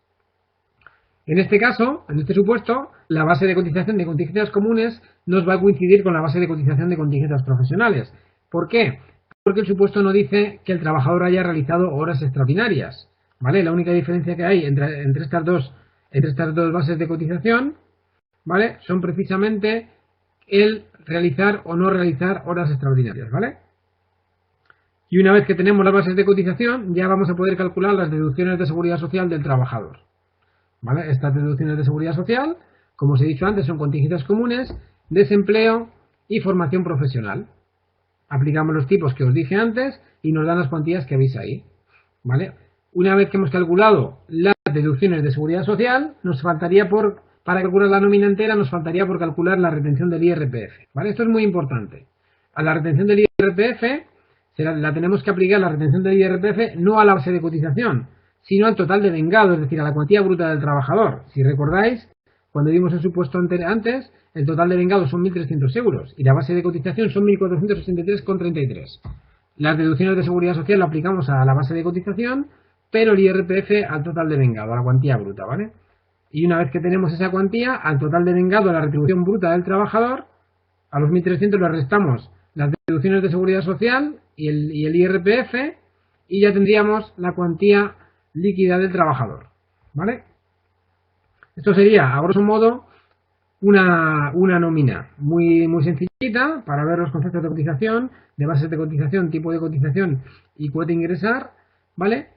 En este caso, en este supuesto, la base de cotización de contingencias comunes nos va a coincidir con la base de cotización de contingencias profesionales. ¿Por qué? Porque el supuesto no dice que el trabajador haya realizado horas extraordinarias, ¿vale? La única diferencia que hay entre estas dos bases de cotización, ¿vale?, son precisamente el realizar o no realizar horas extraordinarias, ¿vale? Y una vez que tenemos las bases de cotización, ya vamos a poder calcular las deducciones de seguridad social del trabajador, ¿vale? Estas deducciones de seguridad social, como os he dicho antes, son contingencias comunes, desempleo y formación profesional. Aplicamos los tipos que os dije antes y nos dan las cuantías que veis ahí, ¿vale? Una vez que hemos calculado las deducciones de seguridad social, nos faltaría para calcular la nómina entera, nos faltaría por calcular la retención del IRPF, ¿vale? Esto es muy importante. A la retención del IRPF la tenemos que aplicar, la retención del IRPF, no a la base de cotización, sino al total de vengado, es decir, a la cuantía bruta del trabajador. Si recordáis, cuando vimos el supuesto antes, el total de vengado son 1.300 euros y la base de cotización son 1.463,33. Las deducciones de seguridad social lo aplicamos a la base de cotización, pero el IRPF al total de vengado, a la cuantía bruta, ¿vale? Y una vez que tenemos esa cuantía, al total de vengado, a la retribución bruta del trabajador, a los 1.300 le restamos las deducciones de seguridad social y el IRPF, y ya tendríamos la cuantía líquida del trabajador, ¿vale? Esto sería, a grosso modo, una nómina muy sencillita para ver los conceptos de cotización, de bases de cotización, tipo de cotización y cuota a ingresar, ¿vale?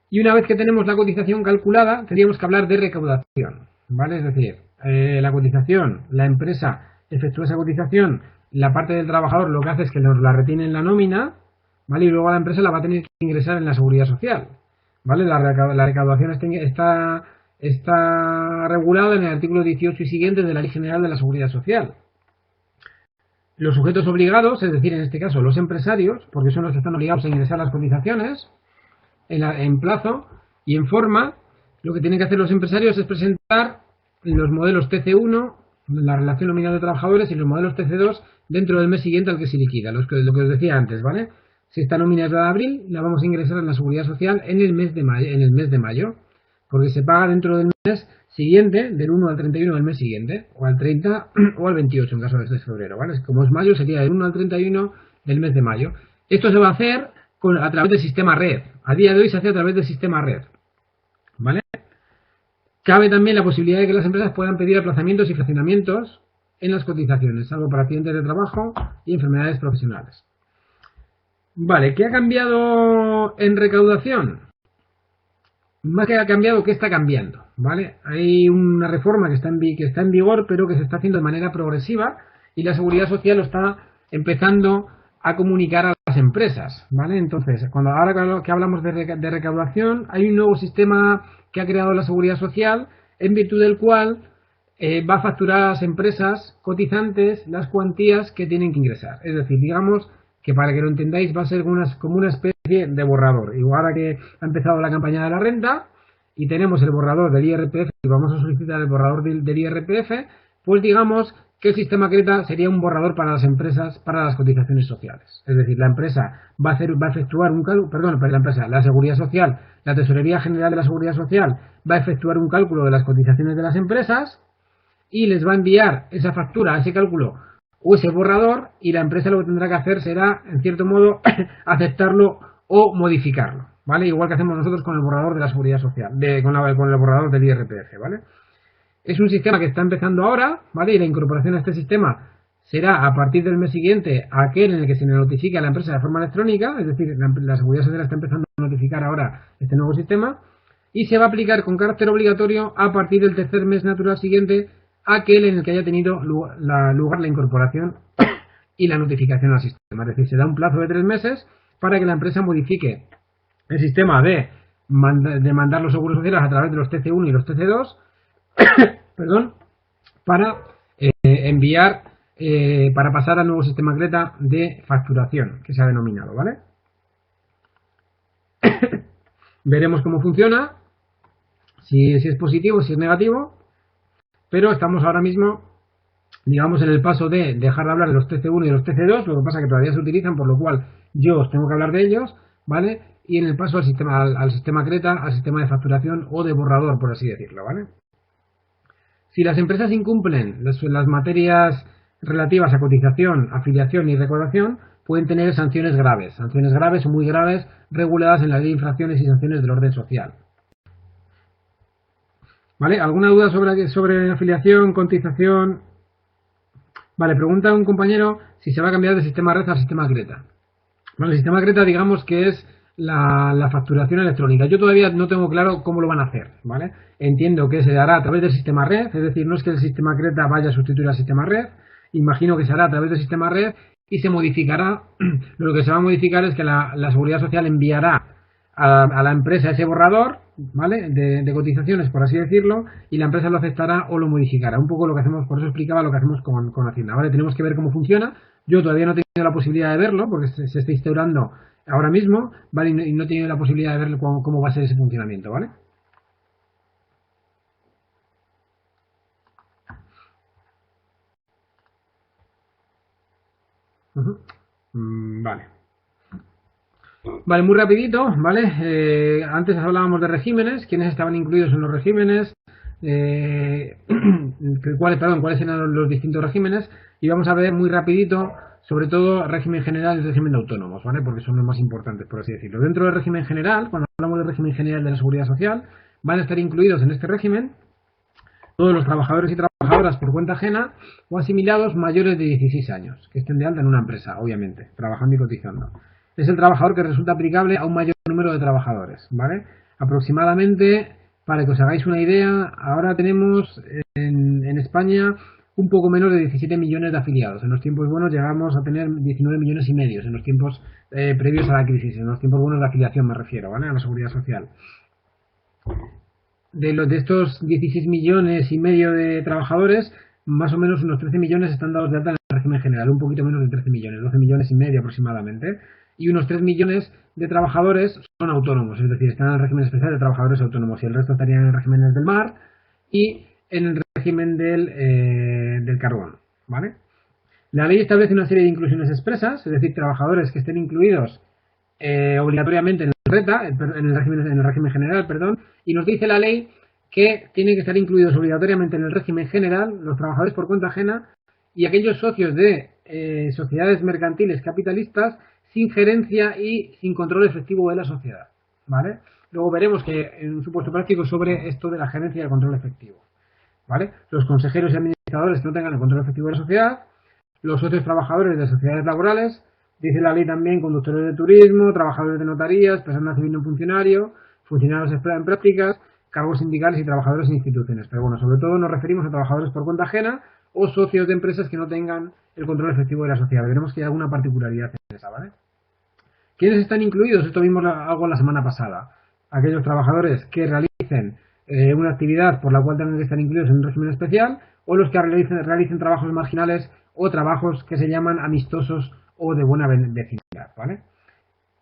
Y una vez que tenemos la cotización calculada, tendríamos que hablar de recaudación, ¿vale? Es decir, la cotización, la empresa efectúa esa cotización, la parte del trabajador lo que hace es que nos la retiene en la nómina, ¿vale? Y luego la empresa la va a tener que ingresar en la seguridad social, ¿vale? La recaudación está regulada en el artículo 18 y siguientes de la Ley General de la Seguridad Social. Los sujetos obligados, es decir, en este caso los empresarios, porque son los que están obligados a ingresar las cotizaciones en plazo y en forma, lo que tienen que hacer los empresarios es presentar los modelos TC1, la relación nominal de trabajadores, y los modelos TC2 dentro del mes siguiente al que se liquida, lo que os decía antes, ¿vale? Si esta nómina es la de abril, la vamos a ingresar en la seguridad social en el mes de mayo, porque se paga dentro del mes siguiente, del 1 al 31 del mes siguiente, o al 30 o al 28 en caso de febrero, ¿vale? Como es mayo, sería del 1 al 31 del mes de mayo. Esto se va a hacer a través del sistema red. A día de hoy se hace a través del sistema red, ¿vale? Cabe también la posibilidad de que las empresas puedan pedir aplazamientos y fraccionamientos en las cotizaciones, salvo para accidentes de trabajo y enfermedades profesionales. Vale, ¿qué ha cambiado en recaudación? Más que ha cambiado, ¿qué está cambiando? ¿Vale? Hay una reforma que está en vigor, pero que se está haciendo de manera progresiva, y la Seguridad Social lo está empezando a comunicar a las empresas, ¿vale? Entonces, ahora que hablamos de recaudación, hay un nuevo sistema que ha creado la Seguridad Social, en virtud del cual va a facturar a las empresas cotizantes las cuantías que tienen que ingresar. Es decir, digamos que, para que lo entendáis, va a ser como una especie de borrador. Igual ahora que ha empezado la campaña de la renta y tenemos el borrador del IRPF y vamos a solicitar el borrador del IRPF, pues digamos que el sistema CRETA sería un borrador para las empresas, para las cotizaciones sociales. Es decir, la empresa va a efectuar un cálculo, la Seguridad Social, la Tesorería General de la Seguridad Social va a efectuar un cálculo de las cotizaciones de las empresas y les va a enviar esa factura, ese cálculo o ese borrador, y la empresa lo que tendrá que hacer será, en cierto modo, aceptarlo o modificarlo, ¿vale? Igual que hacemos nosotros con el borrador de la Seguridad Social, con el borrador del IRPF, ¿vale? Es un sistema que está empezando ahora, ¿vale? Y la incorporación a este sistema será a partir del mes siguiente aquel en el que se le notifique a la empresa de forma electrónica, es decir, la Seguridad Social está empezando a notificar ahora este nuevo sistema, y se va a aplicar con carácter obligatorio a partir del tercer mes natural siguiente aquel en el que haya tenido lugar la incorporación y la notificación al sistema. Es decir, se da un plazo de 3 meses para que la empresa modifique el sistema de mandar los seguros sociales a través de los TC1 y los TC2, perdón, para enviar, para pasar al nuevo sistema CRETA de facturación, que se ha denominado, ¿vale? Veremos cómo funciona, si es positivo, si es negativo, pero estamos ahora mismo, digamos, en el paso de dejar de hablar de los TC1 y los TC2, lo que pasa es que todavía se utilizan, por lo cual yo os tengo que hablar de ellos, ¿vale? Y en el paso al sistema CRETA, al sistema de facturación o de borrador, por así decirlo, ¿vale? Si las empresas incumplen las materias relativas a cotización, afiliación y recaudación, pueden tener sanciones graves o muy graves, reguladas en la ley de infracciones y sanciones del orden social. ¿Vale? ¿Alguna duda sobre afiliación, cotización? Vale, pregunta un compañero si se va a cambiar de sistema red al sistema CRETA. Bueno, el sistema CRETA, digamos que es la facturación electrónica. Yo todavía no tengo claro cómo lo van a hacer, ¿vale? Entiendo que se hará a través del sistema red, es decir, no es que el sistema CRETA vaya a sustituir al sistema red, imagino que se hará a través del sistema red y se modificará. Lo que se va a modificar es que la Seguridad Social enviará a la empresa ese borrador, ¿vale? De cotizaciones, por así decirlo, y la empresa lo aceptará o lo modificará. Un poco lo que hacemos, por eso explicaba lo que hacemos con Hacienda, ¿vale? Tenemos que ver cómo funciona. Yo todavía no he tenido la posibilidad de verlo porque se está instaurando ahora mismo, ¿vale? Y no he tenido la posibilidad de ver cómo va a ser ese funcionamiento, ¿vale? Vale. Vale, muy rapidito, ¿vale? Antes hablábamos de regímenes, quiénes estaban incluidos en los regímenes, cuáles eran los distintos regímenes, y vamos a ver muy rapidito, sobre todo régimen general y régimen de autónomos, ¿vale? Porque son los más importantes, por así decirlo. Dentro del régimen general, cuando hablamos del régimen general de la Seguridad Social, van a estar incluidos en este régimen todos los trabajadores y trabajadoras por cuenta ajena o asimilados mayores de 16 años, que estén de alta en una empresa, obviamente, trabajando y cotizando. Es el trabajador que resulta aplicable a un mayor número de trabajadores, ¿vale? Aproximadamente, para que os hagáis una idea, ahora tenemos en España un poco menos de 17 millones de afiliados. En los tiempos buenos llegamos a tener 19 millones y medio, en los tiempos previos a la crisis, en los tiempos buenos de afiliación me refiero, ¿vale? A la seguridad social. De estos 16 millones y medio de trabajadores, más o menos unos 13 millones están dados de alta en el régimen general, un poquito menos de 13 millones, 12 millones y medio aproximadamente. Y unos 3 millones de trabajadores son autónomos, es decir, están en el régimen especial de trabajadores autónomos y el resto estarían en el régimen del mar y en el régimen del carbón, ¿vale? La ley establece una serie de inclusiones expresas, es decir, trabajadores que estén incluidos obligatoriamente en el RETA, en el régimen general, perdón, y nos dice la ley que tienen que estar incluidos obligatoriamente en el régimen general los trabajadores por cuenta ajena y aquellos socios de sociedades mercantiles capitalistas sin gerencia y sin control efectivo de la sociedad, ¿vale? Luego veremos que en un supuesto práctico sobre esto de la gerencia y el control efectivo, ¿vale? Los consejeros y administradores que no tengan el control efectivo de la sociedad, los socios trabajadores de sociedades laborales, dice la ley también conductores de turismo, trabajadores de notarías, personal civil no funcionario, funcionarios en prácticas, cargos sindicales y trabajadores en instituciones. Pero bueno, sobre todo nos referimos a trabajadores por cuenta ajena o socios de empresas que no tengan el control efectivo de la sociedad. Veremos que hay alguna particularidad en esa, ¿vale? ¿Quiénes están incluidos? Esto vimos algo la semana pasada. Aquellos trabajadores que realicen una actividad por la cual tengan que estar incluidos en un régimen especial o los que realicen trabajos marginales o trabajos que se llaman amistosos o de buena vecindad, ¿vale?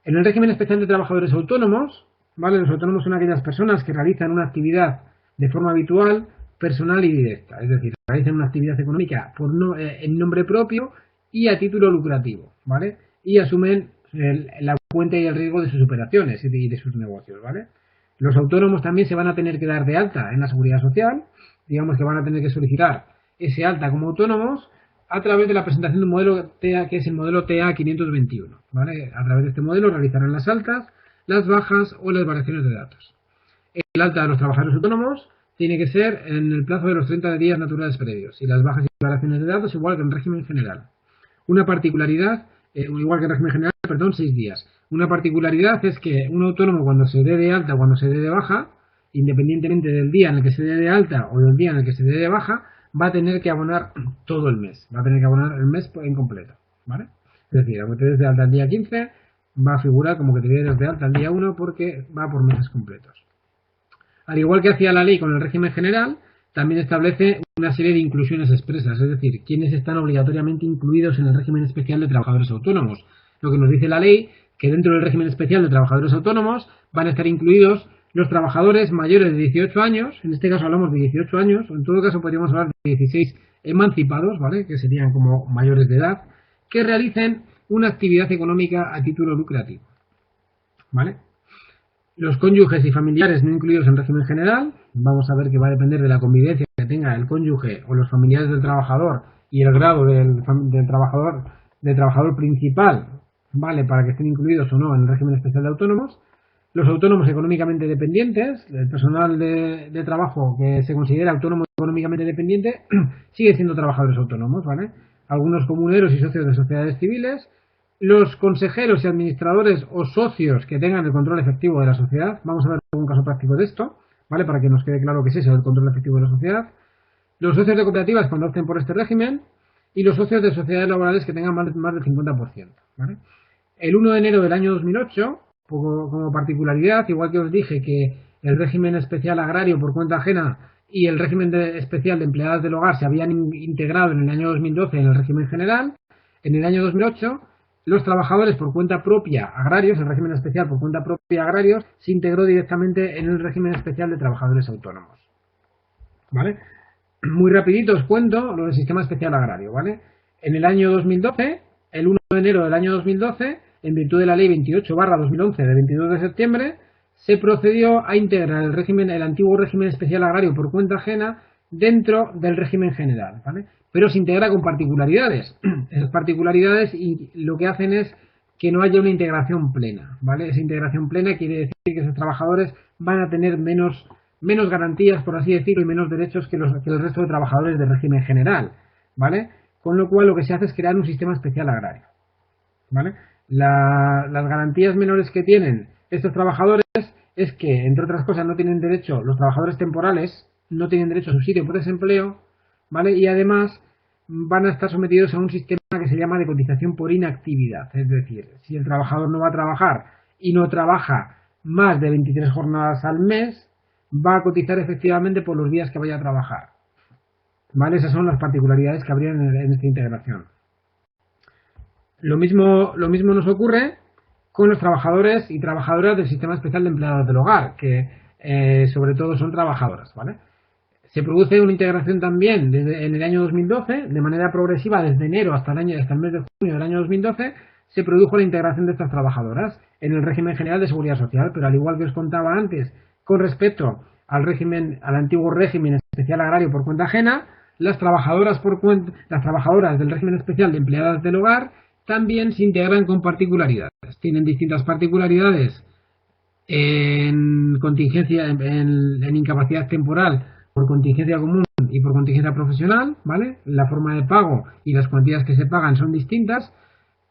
En el régimen especial de trabajadores autónomos, ¿vale? Los autónomos son aquellas personas que realizan una actividad de forma habitual, personal y directa, es decir, realizan una actividad económica en nombre propio y a título lucrativo, ¿vale? Y asumen la cuenta y el riesgo de sus operaciones y de sus negocios, ¿vale? Los autónomos también se van a tener que dar de alta en la seguridad social, digamos que van a tener que solicitar ese alta como autónomos a través de la presentación de un modelo TEA, que es el modelo TEA 521, ¿vale? A través de este modelo realizarán las altas, las bajas o las variaciones de datos. El alta de los trabajadores autónomos tiene que ser en el plazo de los 30 días naturales previos y las bajas y variaciones de datos igual que en régimen general. Una particularidad, igual que en régimen general, perdón, 6 días. Una particularidad es que un autónomo cuando se dé de alta o cuando se dé de baja, independientemente del día en el que se dé de alta o del día en el que se dé de baja, va a tener que abonar todo el mes, va a tener que abonar el mes en completo, ¿vale? Es decir, aunque te des de alta el día 15, va a figurar como que te des de alta el día 1 porque va por meses completos. Al igual que hacía la ley con el régimen general, también establece una serie de inclusiones expresas, es decir, quienes están obligatoriamente incluidos en el régimen especial de trabajadores autónomos. Lo que nos dice la ley, que dentro del régimen especial de trabajadores autónomos van a estar incluidos los trabajadores mayores de 18 años, en este caso hablamos de 18 años, o en todo caso podríamos hablar de 16 emancipados, ¿vale? Que serían como mayores de edad, que realicen una actividad económica a título lucrativo, ¿vale? Los cónyuges y familiares no incluidos en régimen general, vamos a ver que va a depender de la convivencia que tenga el cónyuge o los familiares del trabajador y el grado del trabajador principal, ¿vale? Para que estén incluidos o no en el régimen especial de autónomos. Los autónomos económicamente dependientes, el personal de trabajo que se considera autónomo económicamente dependiente, sigue siendo trabajadores autónomos, ¿vale? Algunos comuneros y socios de sociedades civiles, los consejeros y administradores o socios que tengan el control efectivo de la sociedad, vamos a ver un caso práctico de esto, ¿vale? Para que nos quede claro qué es eso, el control efectivo de la sociedad, los socios de cooperativas cuando opten por este régimen y los socios de sociedades laborales que tengan más del 50%, ¿vale? El 1 de enero del año 2008, como particularidad, igual que os dije que el régimen especial agrario por cuenta ajena y el régimen especial de empleadas del hogar se habían integrado en el año 2012 en el régimen general, en el año 2008 los trabajadores por cuenta propia agrarios, el régimen especial por cuenta propia agrarios, se integró directamente en el régimen especial de trabajadores autónomos, ¿vale? Muy rapidito os cuento lo del sistema especial agrario, ¿vale? En el año 2012, el 1 de enero del año 2012, en virtud de la ley 28/2011 de 22 de septiembre, se procedió a integrar el antiguo régimen especial agrario por cuenta ajena dentro del régimen general, ¿vale? Pero se integra con particularidades. Esas particularidades y lo que hacen es que no haya una integración plena, ¿vale? Esa integración plena quiere decir que esos trabajadores van a tener menos menos garantías, por así decirlo, y menos derechos que el resto de trabajadores del régimen general, ¿vale? Con lo cual lo que se hace es crear un sistema especial agrario, ¿vale? Las garantías menores que tienen estos trabajadores es que, entre otras cosas, no tienen derecho, los trabajadores temporales no tienen derecho a subsidio por desempleo, ¿vale? Y además van a estar sometidos a un sistema que se llama de cotización por inactividad. Es decir, si el trabajador no va a trabajar y no trabaja más de 23 jornadas al mes, va a cotizar efectivamente por los días que vaya a trabajar. ¿Vale? Esas son las particularidades que habrían en esta integración. Lo mismo nos ocurre con los trabajadores y trabajadoras del Sistema Especial de Empleados del Hogar, que sobre todo son trabajadoras, ¿vale? Se produce una integración también en el año 2012, de manera progresiva desde enero hasta el mes de junio del año 2012, se produjo la integración de estas trabajadoras en el régimen general de seguridad social, pero al igual que os contaba antes, con respecto al antiguo régimen especial agrario por cuenta ajena, las trabajadoras del régimen especial de empleadas del hogar también se integran con particularidades. Tienen distintas particularidades en contingencia, en incapacidad temporal por contingencia común y por contingencia profesional, ¿vale? La forma de pago y las cuantías que se pagan son distintas,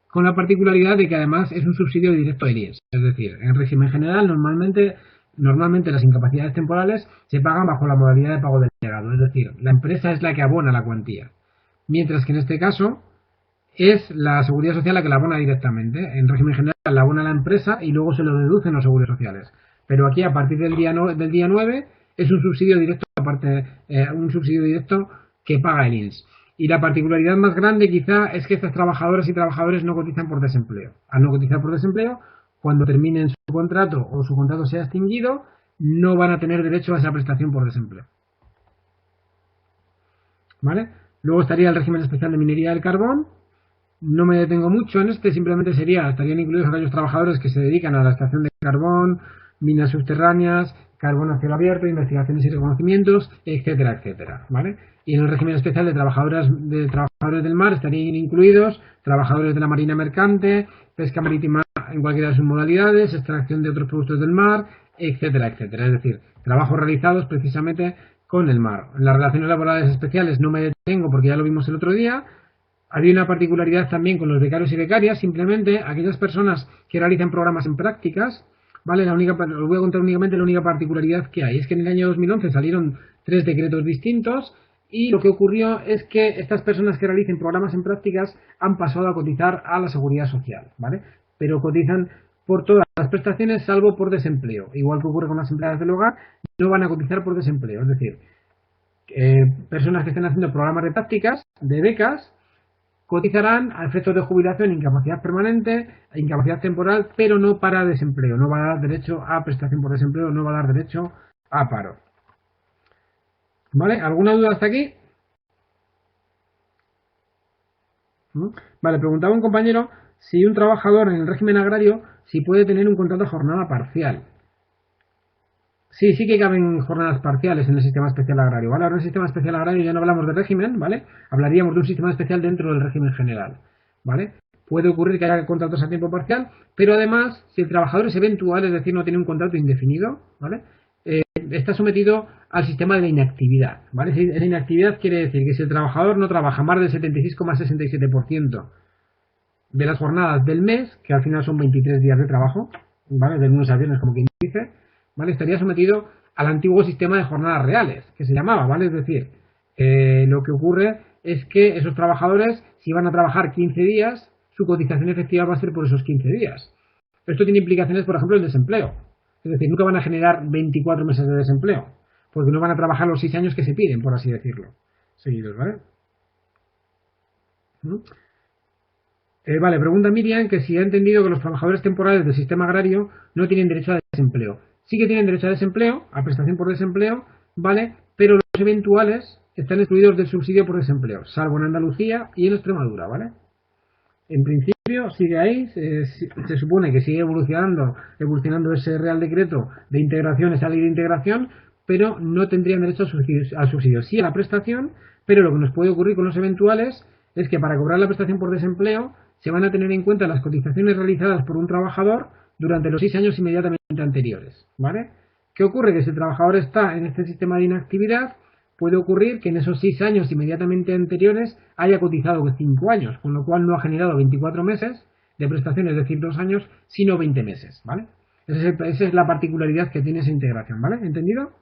con la particularidad de que además es un subsidio directo del IES. Es decir, en régimen general normalmente las incapacidades temporales se pagan bajo la modalidad de pago delegado, es decir, la empresa es la que abona la cuantía, mientras que en este caso es la seguridad social la que la abona directamente. En régimen general la abona la empresa y luego se lo deducen los seguros sociales. Pero aquí a partir del día 9 es un subsidio directo, un subsidio directo que paga el INS. Y la particularidad más grande quizá es que estas trabajadoras y trabajadores no cotizan por desempleo. Al no cotizar por desempleo, cuando terminen su contrato o su contrato sea extinguido, no van a tener derecho a esa prestación por desempleo. ¿Vale? Luego estaría el régimen especial de minería del carbón. No me detengo mucho en simplemente estarían incluidos aquellos trabajadores que se dedican a la extracción de carbón, minas subterráneas, carbón a cielo abierto, investigaciones y reconocimientos, etcétera, etcétera, ¿vale? Y en el régimen especial de trabajadores del mar estarían incluidos trabajadores de la marina mercante, pesca marítima en cualquiera de sus modalidades, extracción de otros productos del mar, etcétera, etcétera. Es decir, trabajos realizados precisamente con el mar. En las relaciones laborales especiales no me detengo porque ya lo vimos el otro día. Había una particularidad también con los becarios y becarias, simplemente aquellas personas que realizan programas en prácticas, ¿vale? Os voy a contar únicamente la única particularidad que hay. Es que en el año 2011 salieron 3 decretos distintos y lo que ocurrió es que estas personas que realicen programas en prácticas han pasado a cotizar a la seguridad social, ¿vale? Pero cotizan por todas las prestaciones salvo por desempleo. Igual que ocurre con las empleadas del hogar, no van a cotizar por desempleo. Es decir, personas que estén haciendo programas de prácticas, de becas, cotizarán a efectos de jubilación, incapacidad permanente, incapacidad temporal, pero no para desempleo. No va a dar derecho a prestación por desempleo, no va a dar derecho a paro. ¿Vale? ¿Alguna duda hasta aquí? Vale, preguntaba un compañero si un trabajador en el régimen agrario si puede tener un contrato de jornada parcial. Sí, sí que caben jornadas parciales en el sistema especial agrario, ¿vale? Ahora en el sistema especial agrario ya no hablamos de régimen, ¿vale? Hablaríamos de un sistema especial dentro del régimen general, ¿vale? Puede ocurrir que haya contratos a tiempo parcial, pero además, si el trabajador es eventual, es decir, no tiene un contrato indefinido, ¿vale? Está sometido al sistema de la inactividad, ¿vale? La inactividad quiere decir que si el trabajador no trabaja más del 76,67% de las jornadas del mes, que al final son 23 días de trabajo, ¿vale? De lunes a viernes, como quien dice, ¿vale? Estaría sometido al antiguo sistema de jornadas reales, que se llamaba, ¿vale? Es decir, lo que ocurre es que esos trabajadores, si van a trabajar 15 días, su cotización efectiva va a ser por esos 15 días. Esto tiene implicaciones, por ejemplo, en el desempleo. Es decir, nunca van a generar 24 meses de desempleo, porque no van a trabajar los 6 años que se piden, por así decirlo. Seguidos, ¿vale? Vale, pregunta Miriam que si ha entendido que los trabajadores temporales del sistema agrario no tienen derecho a desempleo. Sí que tienen derecho a desempleo, a prestación por desempleo, ¿vale? Pero los eventuales están excluidos del subsidio por desempleo, salvo en Andalucía y en Extremadura, ¿vale? En principio sigue ahí, se supone que sigue evolucionando ese Real Decreto de integración, esa ley de integración, pero no tendrían derecho al subsidio. Sí a la prestación, pero lo que nos puede ocurrir con los eventuales es que para cobrar la prestación por desempleo se van a tener en cuenta las cotizaciones realizadas por un trabajador durante los 6 años inmediatamente anteriores, ¿vale? ¿Qué ocurre? Que si el trabajador está en este sistema de inactividad, puede ocurrir que en esos 6 años inmediatamente anteriores haya cotizado 5 años, con lo cual no ha generado 24 meses de prestación, es decir, 2 años, sino 20 meses, ¿vale? Esa es la particularidad que tiene esa integración, ¿vale? ¿Entendido?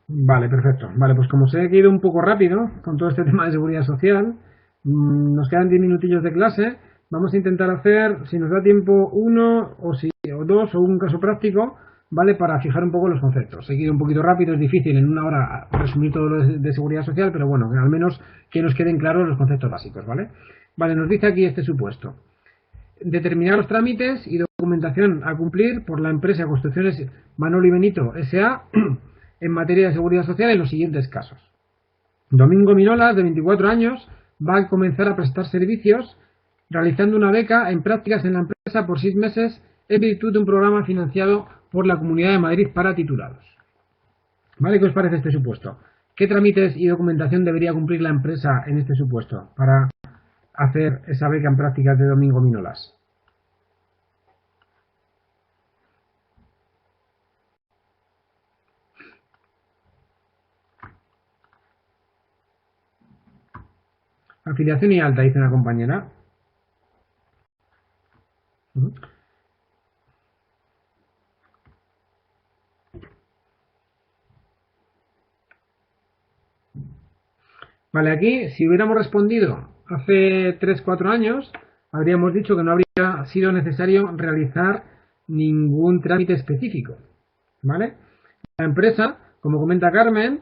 Vale, perfecto. Vale, pues como sé que he ido un poco rápido con todo este tema de seguridad social, nos quedan 10 minutillos de clase. Vamos a intentar hacer, si nos da tiempo, uno o dos o un caso práctico, ¿vale? Para fijar un poco los conceptos. Sé que he ido un poquito rápido, es difícil en una hora resumir todo lo de seguridad social, pero bueno, que al menos que nos queden claros los conceptos básicos, ¿vale? Vale, nos dice aquí este supuesto. Determinar los trámites y documentación a cumplir por la empresa Construcciones Manolo y Benito S.A. en materia de seguridad social en los siguientes casos. Domingo Minolas, de 24 años, va a comenzar a prestar servicios realizando una beca en prácticas en la empresa por 6 meses en virtud de un programa financiado por la Comunidad de Madrid para titulados. ¿Vale? ¿Qué os parece este supuesto? ¿Qué trámites y documentación debería cumplir la empresa en este supuesto para hacer esa beca en prácticas de Domingo Minolas? Afiliación y alta, dice una compañera. Vale, aquí si hubiéramos respondido hace 3-4 años, habríamos dicho que no habría sido necesario realizar ningún trámite específico. ¿Vale? La empresa, como comenta Carmen,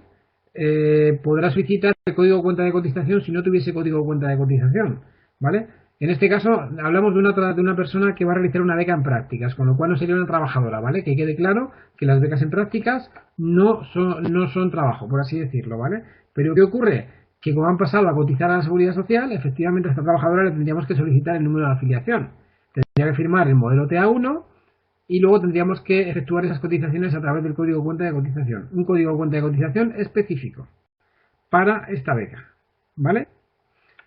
podrá solicitar el código de cuenta de cotización si no tuviese código de cuenta de cotización. ¿Vale? En este caso hablamos de una persona que va a realizar una beca en prácticas, con lo cual no sería una trabajadora, ¿vale? Que quede claro que las becas en prácticas no son trabajo, por así decirlo, ¿vale? Pero ¿qué ocurre? Que como han pasado a cotizar a la seguridad social, efectivamente a esta trabajadora le tendríamos que solicitar el número de afiliación. Tendría que firmar el modelo TA1 y luego tendríamos que efectuar esas cotizaciones a través del código de cuenta de cotización. Un código de cuenta de cotización específico para esta beca, ¿vale?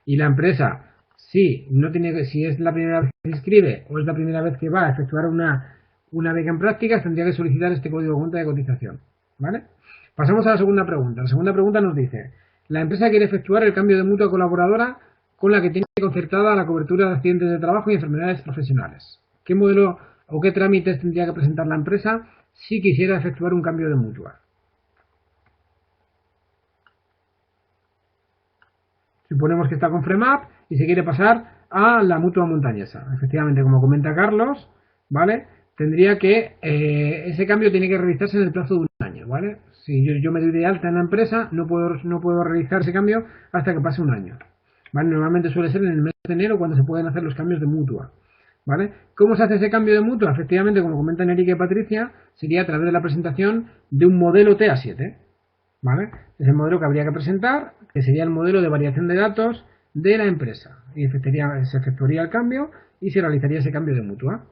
Y la empresa, si es la primera vez que se inscribe o es la primera vez que va a efectuar una beca en prácticas, tendría que solicitar este código de cuenta de cotización, ¿vale? Pasamos a la segunda pregunta. La segunda pregunta nos dice: la empresa quiere efectuar el cambio de mutua colaboradora con la que tiene concertada la cobertura de accidentes de trabajo y enfermedades profesionales. ¿Qué modelo o qué trámites tendría que presentar la empresa si quisiera efectuar un cambio de mutua? Suponemos que está con FREMAP y se quiere pasar a la mutua montañesa. Efectivamente, como comenta Carlos, ¿vale? Tendría que, ese cambio tiene que realizarse en el plazo de un año, ¿vale? Si yo me doy de alta en la empresa, no puedo realizar ese cambio hasta que pase un año. ¿Vale? Normalmente suele ser en el mes de enero cuando se pueden hacer los cambios de mutua. ¿Vale? ¿Cómo se hace ese cambio de mutua? Efectivamente, como comentan Erika y Patricia, sería a través de la presentación de un modelo TA7. ¿Vale? Es el modelo que habría que presentar, que sería el modelo de variación de datos de la empresa. Y se efectuaría el cambio y se realizaría ese cambio de mutua.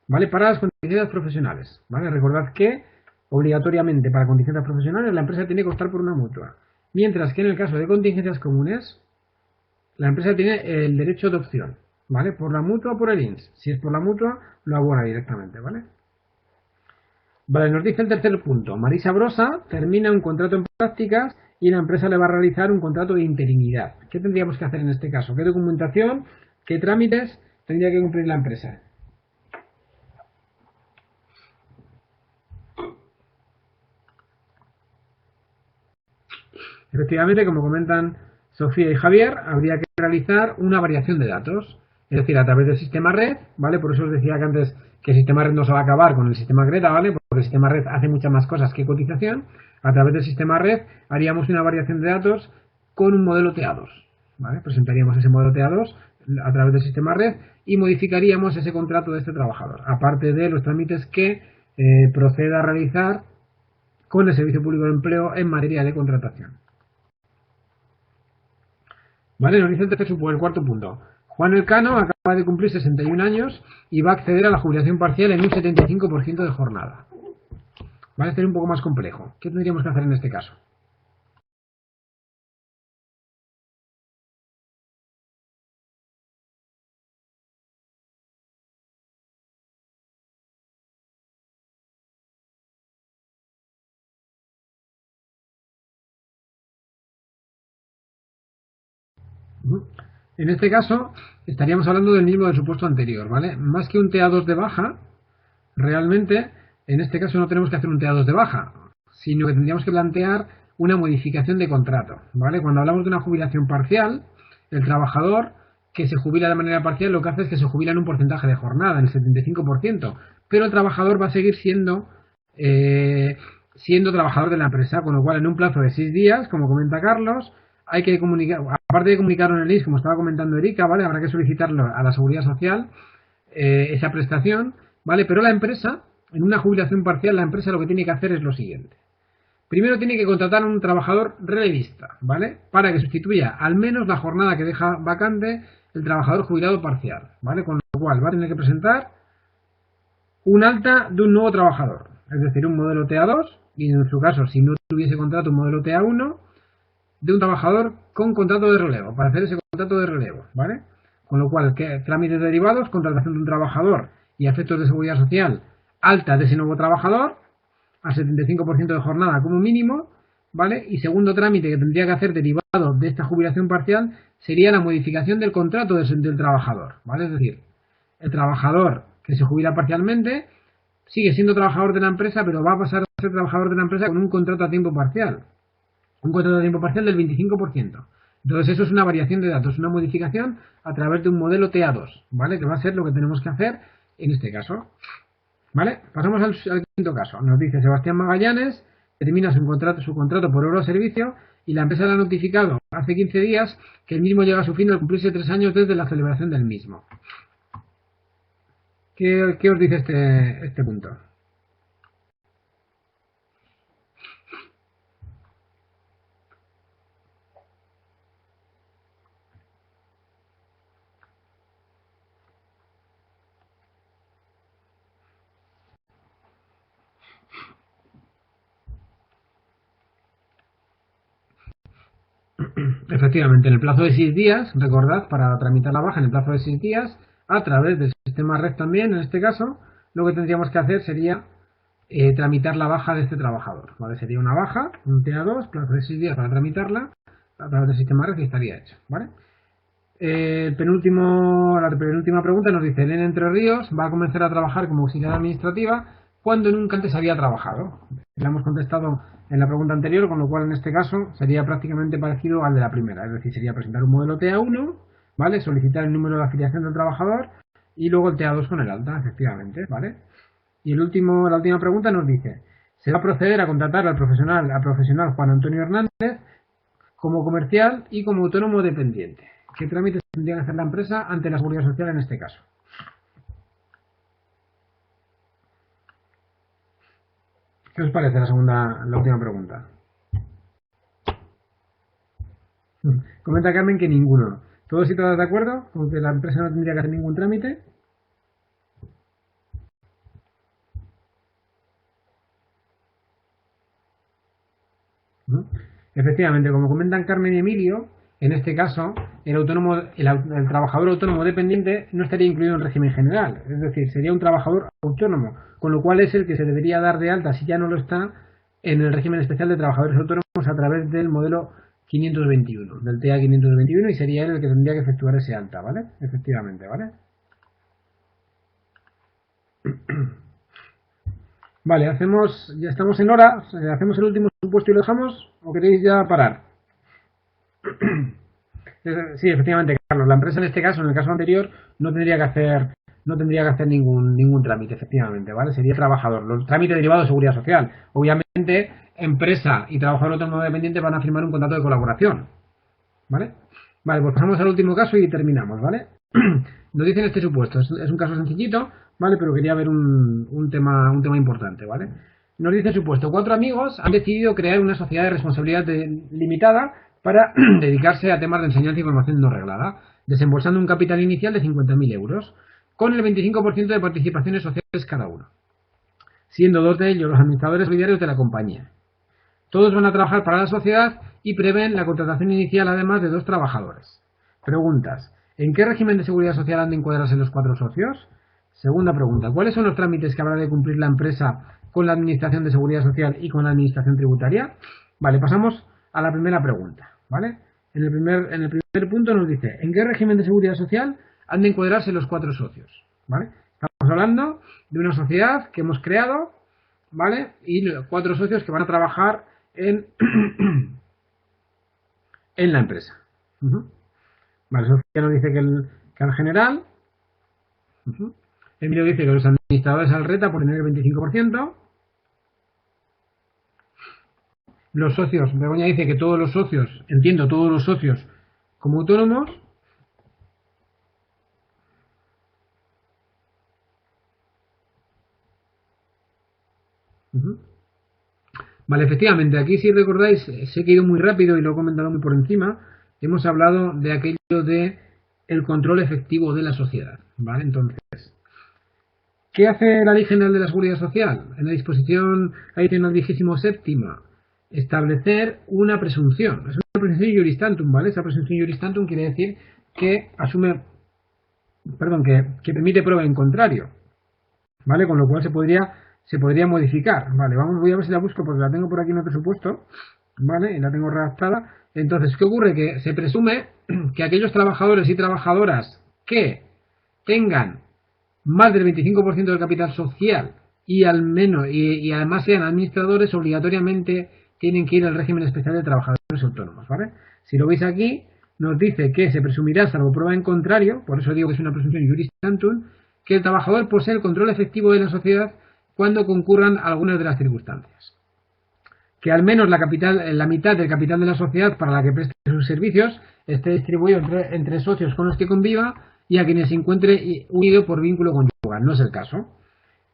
¿Vale? Para las contingencias profesionales. ¿Vale? Recordad que obligatoriamente para contingencias profesionales la empresa tiene que optar por una mutua. Mientras que en el caso de contingencias comunes, la empresa tiene el derecho de opción. ¿Vale? Por la mutua o por el INS. Si es por la mutua, lo abona directamente, ¿vale? Vale, nos dice el tercer punto. Marisa Brosa termina un contrato en prácticas y la empresa le va a realizar un contrato de interinidad. ¿Qué tendríamos que hacer en este caso? ¿Qué documentación, qué trámites tendría que cumplir la empresa? Efectivamente, como comentan Sofía y Javier, habría que realizar una variación de datos. Es decir, a través del sistema red, ¿vale? Por eso os decía que antes que el sistema red no se va a acabar con el sistema Greta, ¿vale? Porque el sistema red hace muchas más cosas que cotización. A través del sistema red haríamos una variación de datos con un modelo TA2, ¿vale? Presentaríamos ese modelo TA2 a través del sistema red y modificaríamos ese contrato de este trabajador, aparte de los trámites que proceda a realizar con el Servicio Público de Empleo en materia de contratación. ¿Vale? Nos dice el cuarto punto. Juan Elcano acaba de cumplir 61 años y va a acceder a la jubilación parcial en un 75% de jornada. ¿Vale? Este es un poco más complejo. ¿Qué tendríamos que hacer en este caso? En este caso, estaríamos hablando del mismo del supuesto anterior, ¿vale? Más que un TA2 de baja, realmente, en este caso no tenemos que hacer un TA2 de baja, sino que tendríamos que plantear una modificación de contrato, ¿vale? Cuando hablamos de una jubilación parcial, el trabajador que se jubila de manera parcial lo que hace es que se jubila en un porcentaje de jornada, en el 75%, pero el trabajador va a seguir siendo trabajador de la empresa, con lo cual en un plazo de 6 días, como comenta Carlos, hay que comunicar, aparte de comunicarlo en el IS, como estaba comentando Erika, ¿vale? Habrá que solicitarlo a la Seguridad Social, esa prestación, ¿vale? Pero la empresa, en una jubilación parcial, la empresa lo que tiene que hacer es lo siguiente. Primero tiene que contratar a un trabajador relevista, ¿vale? Para que sustituya al menos la jornada que deja vacante el trabajador jubilado parcial, ¿vale? Con lo cual va a tener que presentar un alta de un nuevo trabajador, es decir, un modelo TA2, y en su caso, si no tuviese contrato, un modelo TA1, de un trabajador con contrato de relevo, para hacer ese contrato de relevo, ¿vale? Con lo cual, trámites derivados, contratación de un trabajador y efectos de seguridad social, alta de ese nuevo trabajador, al 75% de jornada como mínimo, ¿vale? Y segundo trámite que tendría que hacer derivado de esta jubilación parcial sería la modificación del contrato del trabajador, ¿vale? Es decir, el trabajador que se jubila parcialmente sigue siendo trabajador de la empresa, pero va a pasar a ser trabajador de la empresa con un contrato a tiempo parcial. Un contrato a tiempo parcial del 25%. Entonces eso es una variación de datos, una modificación a través de un modelo TA2, ¿vale? Que va a ser lo que tenemos que hacer en este caso. ¿Vale? Pasamos al quinto caso. Nos dice Sebastián Magallanes, termina su contrato por hora de servicio y la empresa le ha notificado hace 15 días que el mismo llega a su fin al cumplirse 3 años desde la celebración del mismo. ¿Qué os dice este punto? Efectivamente, en el plazo de 6 días, recordad, para tramitar la baja en el plazo de 6 días, a través del sistema REF también, en este caso, lo que tendríamos que hacer sería tramitar la baja de este trabajador, ¿vale? Sería una baja, un TA2, plazo de 6 días para tramitarla, a través del sistema REF y estaría hecho, ¿vale? La penúltima pregunta nos dice, Elena Entre Ríos va a comenzar a trabajar como auxiliar administrativa cuando nunca antes había trabajado. Le hemos contestado en la pregunta anterior, con lo cual en este caso sería prácticamente parecido al de la primera, es decir, sería presentar un modelo TA1, ¿vale? Solicitar el número de afiliación del trabajador y luego el TA2 con el alta, efectivamente, ¿vale? Y la última pregunta nos dice, ¿se va a proceder a contratar al profesional Juan Antonio Hernández como comercial y como autónomo dependiente? ¿Qué trámites tendría que hacer la empresa ante la Seguridad Social en este caso? ¿Qué os parece la última pregunta? Comenta Carmen que ninguno. ¿Todos y todas de acuerdo con que la empresa no tendría que hacer ningún trámite? Efectivamente, como comentan Carmen y Emilio, en este caso, el trabajador autónomo dependiente no estaría incluido en el régimen general, es decir, sería un trabajador autónomo, con lo cual es el que se debería dar de alta, si ya no lo está, en el régimen especial de trabajadores autónomos a través del modelo 521, del TA 521, y sería él el que tendría que efectuar ese alta, ¿vale? Efectivamente, ¿vale? Vale, ya estamos en hora, hacemos el último supuesto y lo dejamos, ¿o queréis ya parar? Sí, efectivamente, Carlos. La empresa en este caso, en el caso anterior, no tendría que hacer ningún trámite, efectivamente, ¿vale? Sería trabajador. Los trámites derivados de seguridad social. Obviamente, empresa y trabajador autónomo dependiente van a firmar un contrato de colaboración, ¿vale? Vale, pues pasamos al último caso y terminamos, ¿vale? Nos dicen este supuesto. Es un caso sencillito, ¿vale? Pero quería ver un tema importante, ¿vale? Nos dice el supuesto. 4 amigos han decidido crear una sociedad de responsabilidad limitada para dedicarse a temas de enseñanza y formación no reglada, desembolsando un capital inicial de 50.000 euros, con el 25% de participaciones sociales cada uno, siendo 2 de ellos los administradores solidarios de la compañía. Todos van a trabajar para la sociedad y prevén la contratación inicial además de 2 trabajadores. Preguntas. ¿En qué régimen de seguridad social han de encuadrarse los 4 socios? Segunda pregunta. ¿Cuáles son los trámites que habrá de cumplir la empresa con la Administración de Seguridad Social y con la Administración Tributaria? Vale, pasamos a la primera pregunta, ¿vale? En el primer punto nos dice, ¿en qué régimen de seguridad social han de encuadrarse los 4 socios? ¿Vale? Estamos hablando de una sociedad que hemos creado, ¿vale? Y 4 socios que van a trabajar en, en la empresa. Vale, Sofía nos dice que al general, Emilio dice que los administradores al reta por tener el 25%, los socios, Begoña dice que todos los socios, entiendo todos los socios como autónomos. Vale, efectivamente, aquí si recordáis, sé que he ido muy rápido y lo he comentado muy por encima, hemos hablado de aquello de el control efectivo de la sociedad, ¿vale? Entonces, ¿qué hace la Ley General de la Seguridad Social? En la disposición adicional 27, establecer una presunción. Es una presunción juris tantum, ¿vale? Esa presunción juris tantum quiere decir que asume, perdón, que permite prueba en contrario, ¿vale? Con lo cual se podría modificar, ¿vale? Voy a ver si la busco porque la tengo por aquí en el presupuesto, ¿vale? Y la tengo redactada. Entonces, ¿qué ocurre? Que se presume que aquellos trabajadores y trabajadoras que tengan más del 25% del capital social y al menos y además sean administradores, obligatoriamente tienen que ir al régimen especial de trabajadores autónomos, ¿vale? Si lo veis aquí, nos dice que se presumirá, salvo prueba en contrario, por eso digo que es una presunción juris tantum, que el trabajador posee el control efectivo de la sociedad cuando concurran algunas de las circunstancias. Que al menos la mitad del capital de la sociedad para la que preste sus servicios esté distribuido entre socios con los que conviva y a quienes se encuentre unido por vínculo conyugal. No es el caso.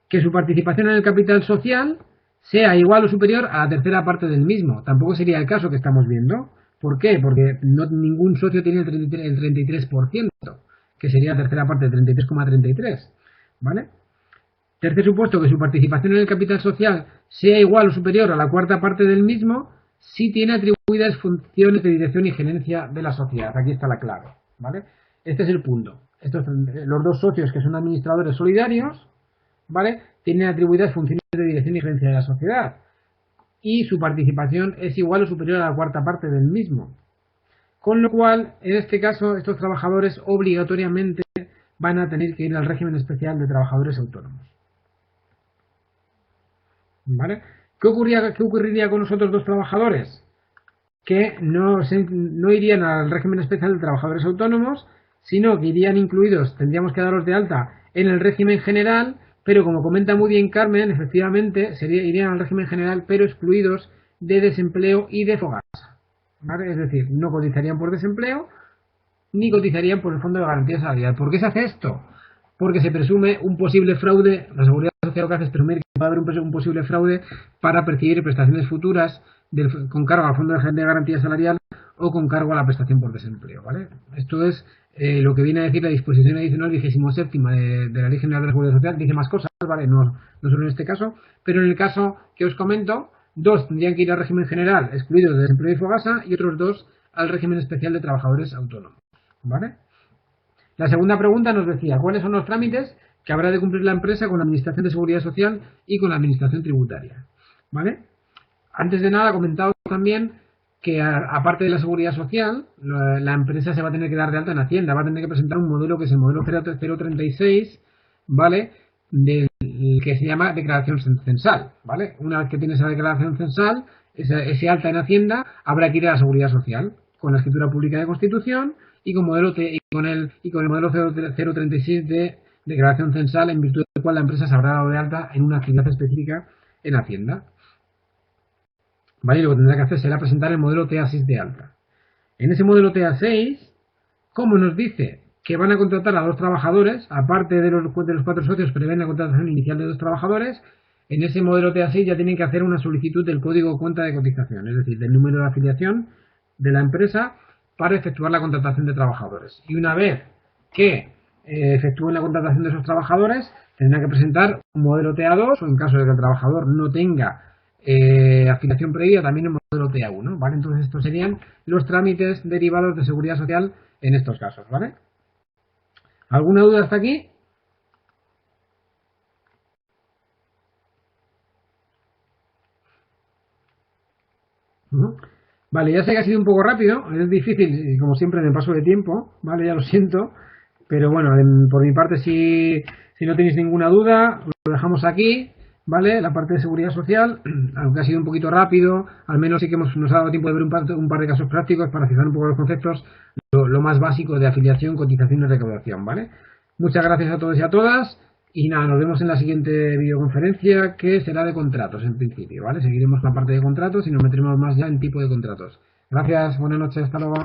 Que su participación en el capital social sea igual o superior a la tercera parte del mismo. Tampoco sería el caso que estamos viendo. ¿Por qué? Porque ningún socio tiene el 33%, que sería la tercera parte de 33,33. ¿Vale? Tercer supuesto, que su participación en el capital social sea igual o superior a la cuarta parte del mismo si tiene atribuidas funciones de dirección y gerencia de la sociedad. Aquí está la clave, ¿vale? Este es el punto. Los dos socios que son administradores solidarios, ¿vale? Tienen atribuidas funciones de dirección y gerencia de la sociedad y su participación es igual o superior a la cuarta parte del mismo. Con lo cual, en este caso, estos trabajadores obligatoriamente van a tener que ir al régimen especial de trabajadores autónomos. ¿Vale? ¿Qué ocurriría con los otros dos trabajadores? Que no irían al régimen especial de trabajadores autónomos, sino que irían incluidos, tendríamos que darlos de alta en el régimen general, pero como comenta muy bien Carmen, efectivamente irían al régimen general, pero excluidos de desempleo y de Fogasa. ¿Vale? Es decir, no cotizarían por desempleo ni cotizarían por el Fondo de Garantía Salarial. ¿Por qué se hace esto? Porque se presume un posible fraude, la Seguridad Social lo que hace es presumir que va a haber un posible fraude para percibir prestaciones futuras con cargo al Fondo de Garantía Salarial o con cargo a la prestación por desempleo, ¿vale? Esto es lo que viene a decir la disposición adicional 27 de la Ley General de la Seguridad Social. Dice más cosas, ¿vale? No solo en este caso, pero en el caso que os comento, dos tendrían que ir al régimen general excluidos de desempleo y Fogasa y otros dos al régimen especial de trabajadores autónomos, ¿vale? La segunda pregunta nos decía, ¿cuáles son los trámites que habrá de cumplir la empresa con la Administración de Seguridad Social y con la Administración Tributaria? ¿Vale? Antes de nada, he comentado también que aparte de la Seguridad Social, la empresa se va a tener que dar de alta en Hacienda, va a tener que presentar un modelo que es el modelo 036, ¿vale? Que se llama declaración censal, ¿vale? Una vez que tiene esa declaración censal, ese alta en Hacienda, habrá que ir a la Seguridad Social con la escritura pública de constitución y con el modelo 036 de declaración censal, en virtud del cual la empresa se habrá dado de alta en una actividad específica en Hacienda. ¿Vale? Y lo que tendrá que hacer será presentar el modelo TA6 de alta. En ese modelo TA6, ¿cómo nos dice que van a contratar a 2 trabajadores, aparte de los 4 socios prevén la contratación inicial de 2 trabajadores? En ese modelo TA6 ya tienen que hacer una solicitud del código de cuenta de cotización, es decir, del número de afiliación de la empresa para efectuar la contratación de trabajadores. Y una vez que efectúen la contratación de esos trabajadores, tendrán que presentar un modelo TA2 o en caso de que el trabajador no tenga afiliación previa, también el modelo TA1, ¿vale? Entonces estos serían los trámites derivados de seguridad social en estos casos, ¿vale? ¿Alguna duda hasta aquí? Vale, ya sé que ha sido un poco rápido, es difícil, y como siempre me paso de tiempo, vale, ya lo siento, pero bueno, por mi parte, si no tenéis ninguna duda, lo dejamos aquí, ¿vale? La parte de seguridad social, aunque ha sido un poquito rápido, al menos sí que nos ha dado tiempo de ver un par de casos prácticos para fijar un poco los conceptos, lo más básico de afiliación, cotización y recaudación, ¿vale? Muchas gracias a todos y a todas. Y nada, nos vemos en la siguiente videoconferencia que será de contratos en principio, ¿vale? Seguiremos con la parte de contratos y nos meteremos más ya en tipo de contratos. Gracias, buenas noches, hasta luego.